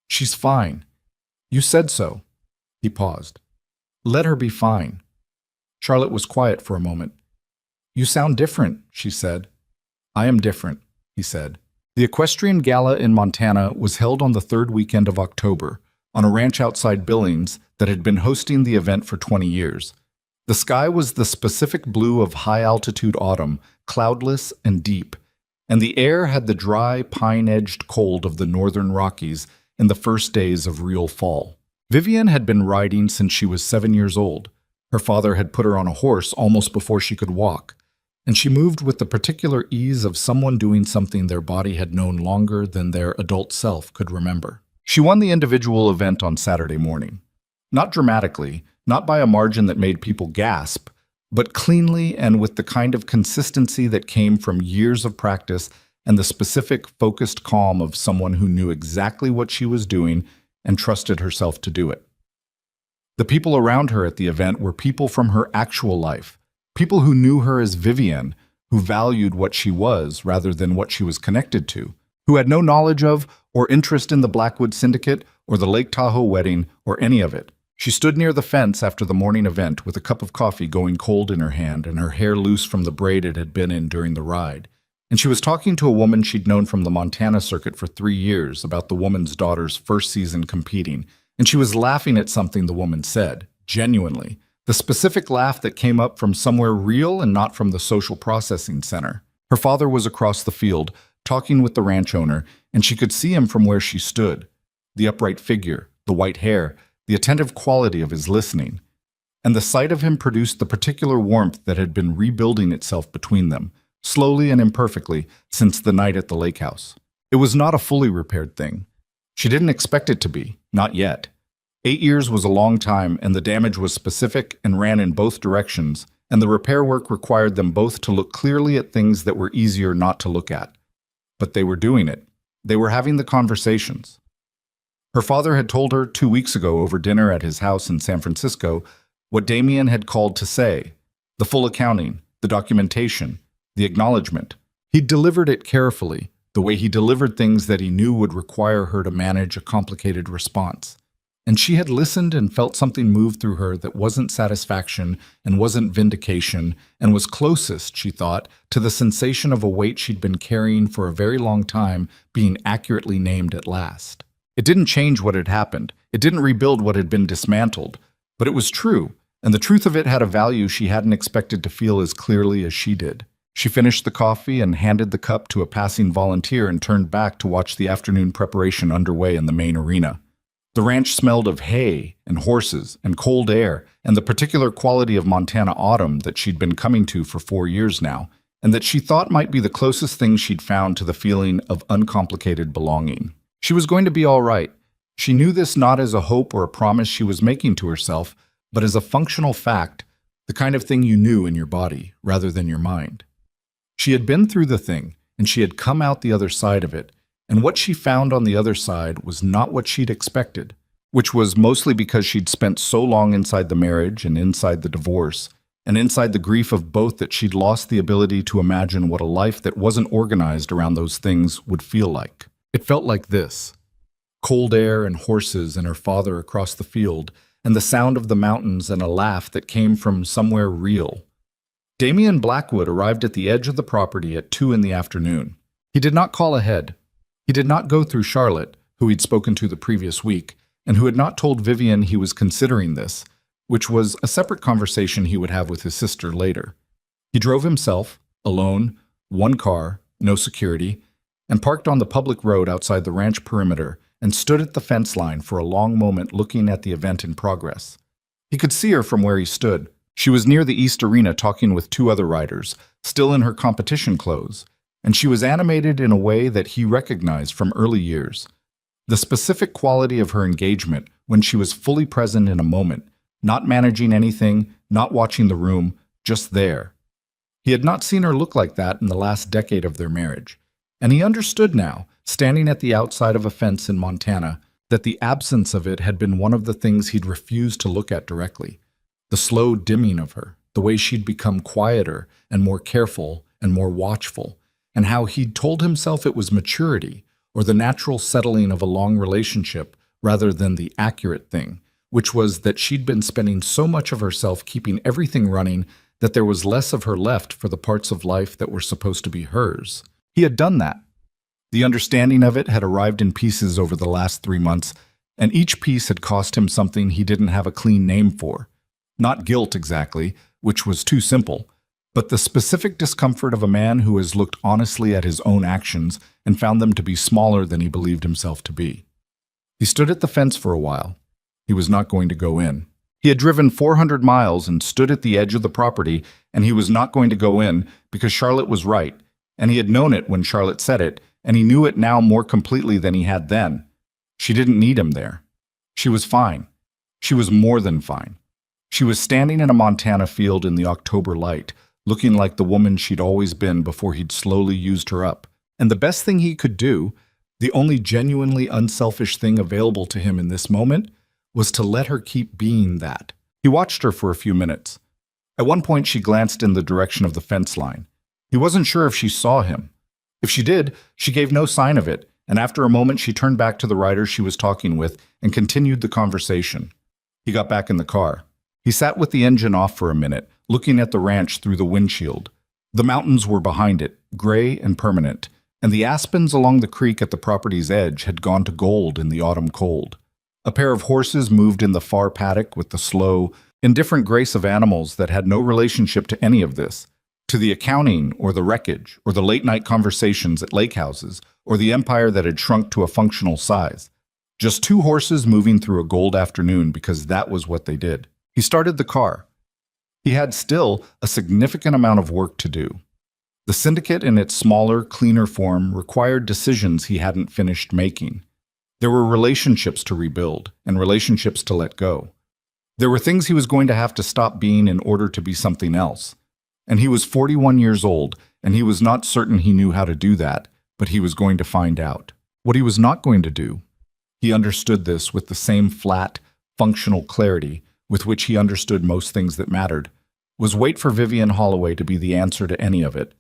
"She's fine. You said so." He paused. "Let her be fine." Charlotte was quiet for a moment. "You sound different," she said. "I am different," he said. The equestrian gala in Montana was held on the third weekend of October, on a ranch outside Billings that had been hosting the event for 20 years. The sky was the specific blue of high-altitude autumn, cloudless and deep, and the air had the dry, pine-edged cold of the northern Rockies in the first days of real fall. Vivian had been riding since she was 7 years old. Her father had put her on a horse almost before she could walk, and she moved with the particular ease of someone doing something their body had known longer than their adult self could remember. She won the individual event on Saturday morning. Not dramatically, not by a margin that made people gasp, but cleanly and with the kind of consistency that came from years of practice and the specific, focused calm of someone who knew exactly what she was doing and trusted herself to do it. The people around her at the event were people from her actual life, people who knew her as Vivian, who valued what she was rather than what she was connected to, who had no knowledge of or interest in the Blackwood Syndicate or the Lake Tahoe wedding or any of it. She stood near the fence after the morning event with a cup of coffee going cold in her hand and her hair loose from the braid it had been in during the ride. And she was talking to a woman she'd known from the Montana circuit for 3 years about the woman's daughter's first season competing, and she was laughing at something the woman said, genuinely. The specific laugh that came up from somewhere real and not from the social processing center. Her father was across the field, talking with the ranch owner, and she could see him from where she stood. The upright figure, the white hair, the attentive quality of his listening. And the sight of him produced the particular warmth that had been rebuilding itself between them, slowly and imperfectly, since the night at the lake house. It was not a fully repaired thing. She didn't expect it to be, not yet. 8 years was a long time, and the damage was specific and ran in both directions, and the repair work required them both to look clearly at things that were easier not to look at. But they were doing it. They were having the conversations. Her father had told her 2 weeks ago over dinner at his house in San Francisco what Damien had called to say, the full accounting, the documentation, the acknowledgement. He'd delivered it carefully, the way he delivered things that he knew would require her to manage a complicated response. And she had listened and felt something move through her that wasn't satisfaction and wasn't vindication and was closest, she thought, to the sensation of a weight she'd been carrying for a very long time being accurately named at last. It didn't change what had happened. It didn't rebuild what had been dismantled. But it was true, and the truth of it had a value she hadn't expected to feel as clearly as she did. She finished the coffee and handed the cup to a passing volunteer and turned back to watch the afternoon preparation underway in the main arena. The ranch smelled of hay and horses and cold air and the particular quality of Montana autumn that she'd been coming to for 4 years now, and that she thought might be the closest thing she'd found to the feeling of uncomplicated belonging. She was going to be all right. She knew this not as a hope or a promise she was making to herself, but as a functional fact, the kind of thing you knew in your body rather than your mind. She had been through the thing, and she had come out the other side of it, and what she found on the other side was not what she'd expected, which was mostly because she'd spent so long inside the marriage and inside the divorce, and inside the grief of both that she'd lost the ability to imagine what a life that wasn't organized around those things would feel like. It felt like this: cold air and horses and her father across the field, and the sound of the mountains and a laugh that came from somewhere real. Damien Blackwood arrived at the edge of the property at 2 in the afternoon. He did not call ahead. He did not go through Charlotte, who he'd spoken to the previous week, and who had not told Vivian he was considering this, which was a separate conversation he would have with his sister later. He drove himself, alone, one car, no security, and parked on the public road outside the ranch perimeter and stood at the fence line for a long moment looking at the event in progress. He could see her from where he stood. She was near the East Arena talking with two other riders, still in her competition clothes, and she was animated in a way that he recognized from early years. The specific quality of her engagement when she was fully present in a moment, not managing anything, not watching the room, just there. He had not seen her look like that in the last decade of their marriage, and he understood now, standing at the outside of a fence in Montana, that the absence of it had been one of the things he'd refused to look at directly. The slow dimming of her, the way she'd become quieter and more careful and more watchful, and how he'd told himself it was maturity or the natural settling of a long relationship rather than the accurate thing, which was that she'd been spending so much of herself keeping everything running that there was less of her left for the parts of life that were supposed to be hers. He had done that. The understanding of it had arrived in pieces over the last 3 months, and each piece had cost him something he didn't have a clean name for. Not guilt exactly, which was too simple, but the specific discomfort of a man who has looked honestly at his own actions and found them to be smaller than he believed himself to be. He stood at the fence for a while. He was not going to go in. He had driven 400 miles and stood at the edge of the property, and he was not going to go in because Charlotte was right, and he had known it when Charlotte said it, and he knew it now more completely than he had then. She didn't need him there. She was fine. She was more than fine. She was standing in a Montana field in the October light, looking like the woman she'd always been before he'd slowly used her up. And the best thing he could do, the only genuinely unselfish thing available to him in this moment, was to let her keep being that. He watched her for a few minutes. At one point, she glanced in the direction of the fence line. He wasn't sure if she saw him. If she did, she gave no sign of it, and after a moment she turned back to the rider she was talking with and continued the conversation. He got back in the car. He sat with the engine off for a minute, looking at the ranch through the windshield. The mountains were behind it, gray and permanent, and the aspens along the creek at the property's edge had gone to gold in the autumn cold. A pair of horses moved in the far paddock with the slow, indifferent grace of animals that had no relationship to any of this, to the accounting or the wreckage or the late-night conversations at lake houses or the empire that had shrunk to a functional size. Just two horses moving through a gold afternoon because that was what they did. He started the car. He had still a significant amount of work to do. The syndicate in its smaller, cleaner form required decisions he hadn't finished making. There were relationships to rebuild and relationships to let go. There were things he was going to have to stop being in order to be something else. And he was 41 years old, and he was not certain he knew how to do that, but he was going to find out. What he was not going to do, he understood this with the same flat, functional clarity with which he understood most things that mattered, was wait for Vivian Holloway to be the answer to any of it.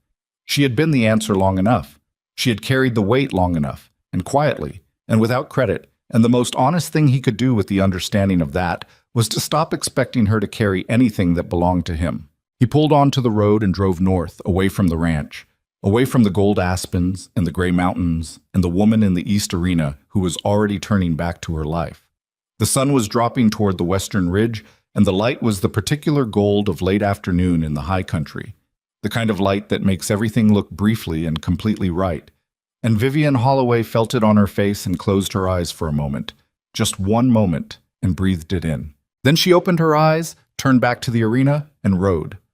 She had been the answer long enough. She had carried the weight long enough, and quietly, and without credit, and the most honest thing he could do with the understanding of that was to stop expecting her to carry anything that belonged to him. He pulled onto the road and drove north, away from the ranch, away from the gold aspens and the gray mountains and the woman in the East Arena who was already turning back to her life. The sun was dropping toward the western ridge, and the light was the particular gold of late afternoon in the high country, the kind of light that makes everything look briefly and completely right. And Vivian Holloway felt it on her face and closed her eyes for a moment, just one moment, and breathed it in. Then she opened her eyes, turned back to the arena, and rode.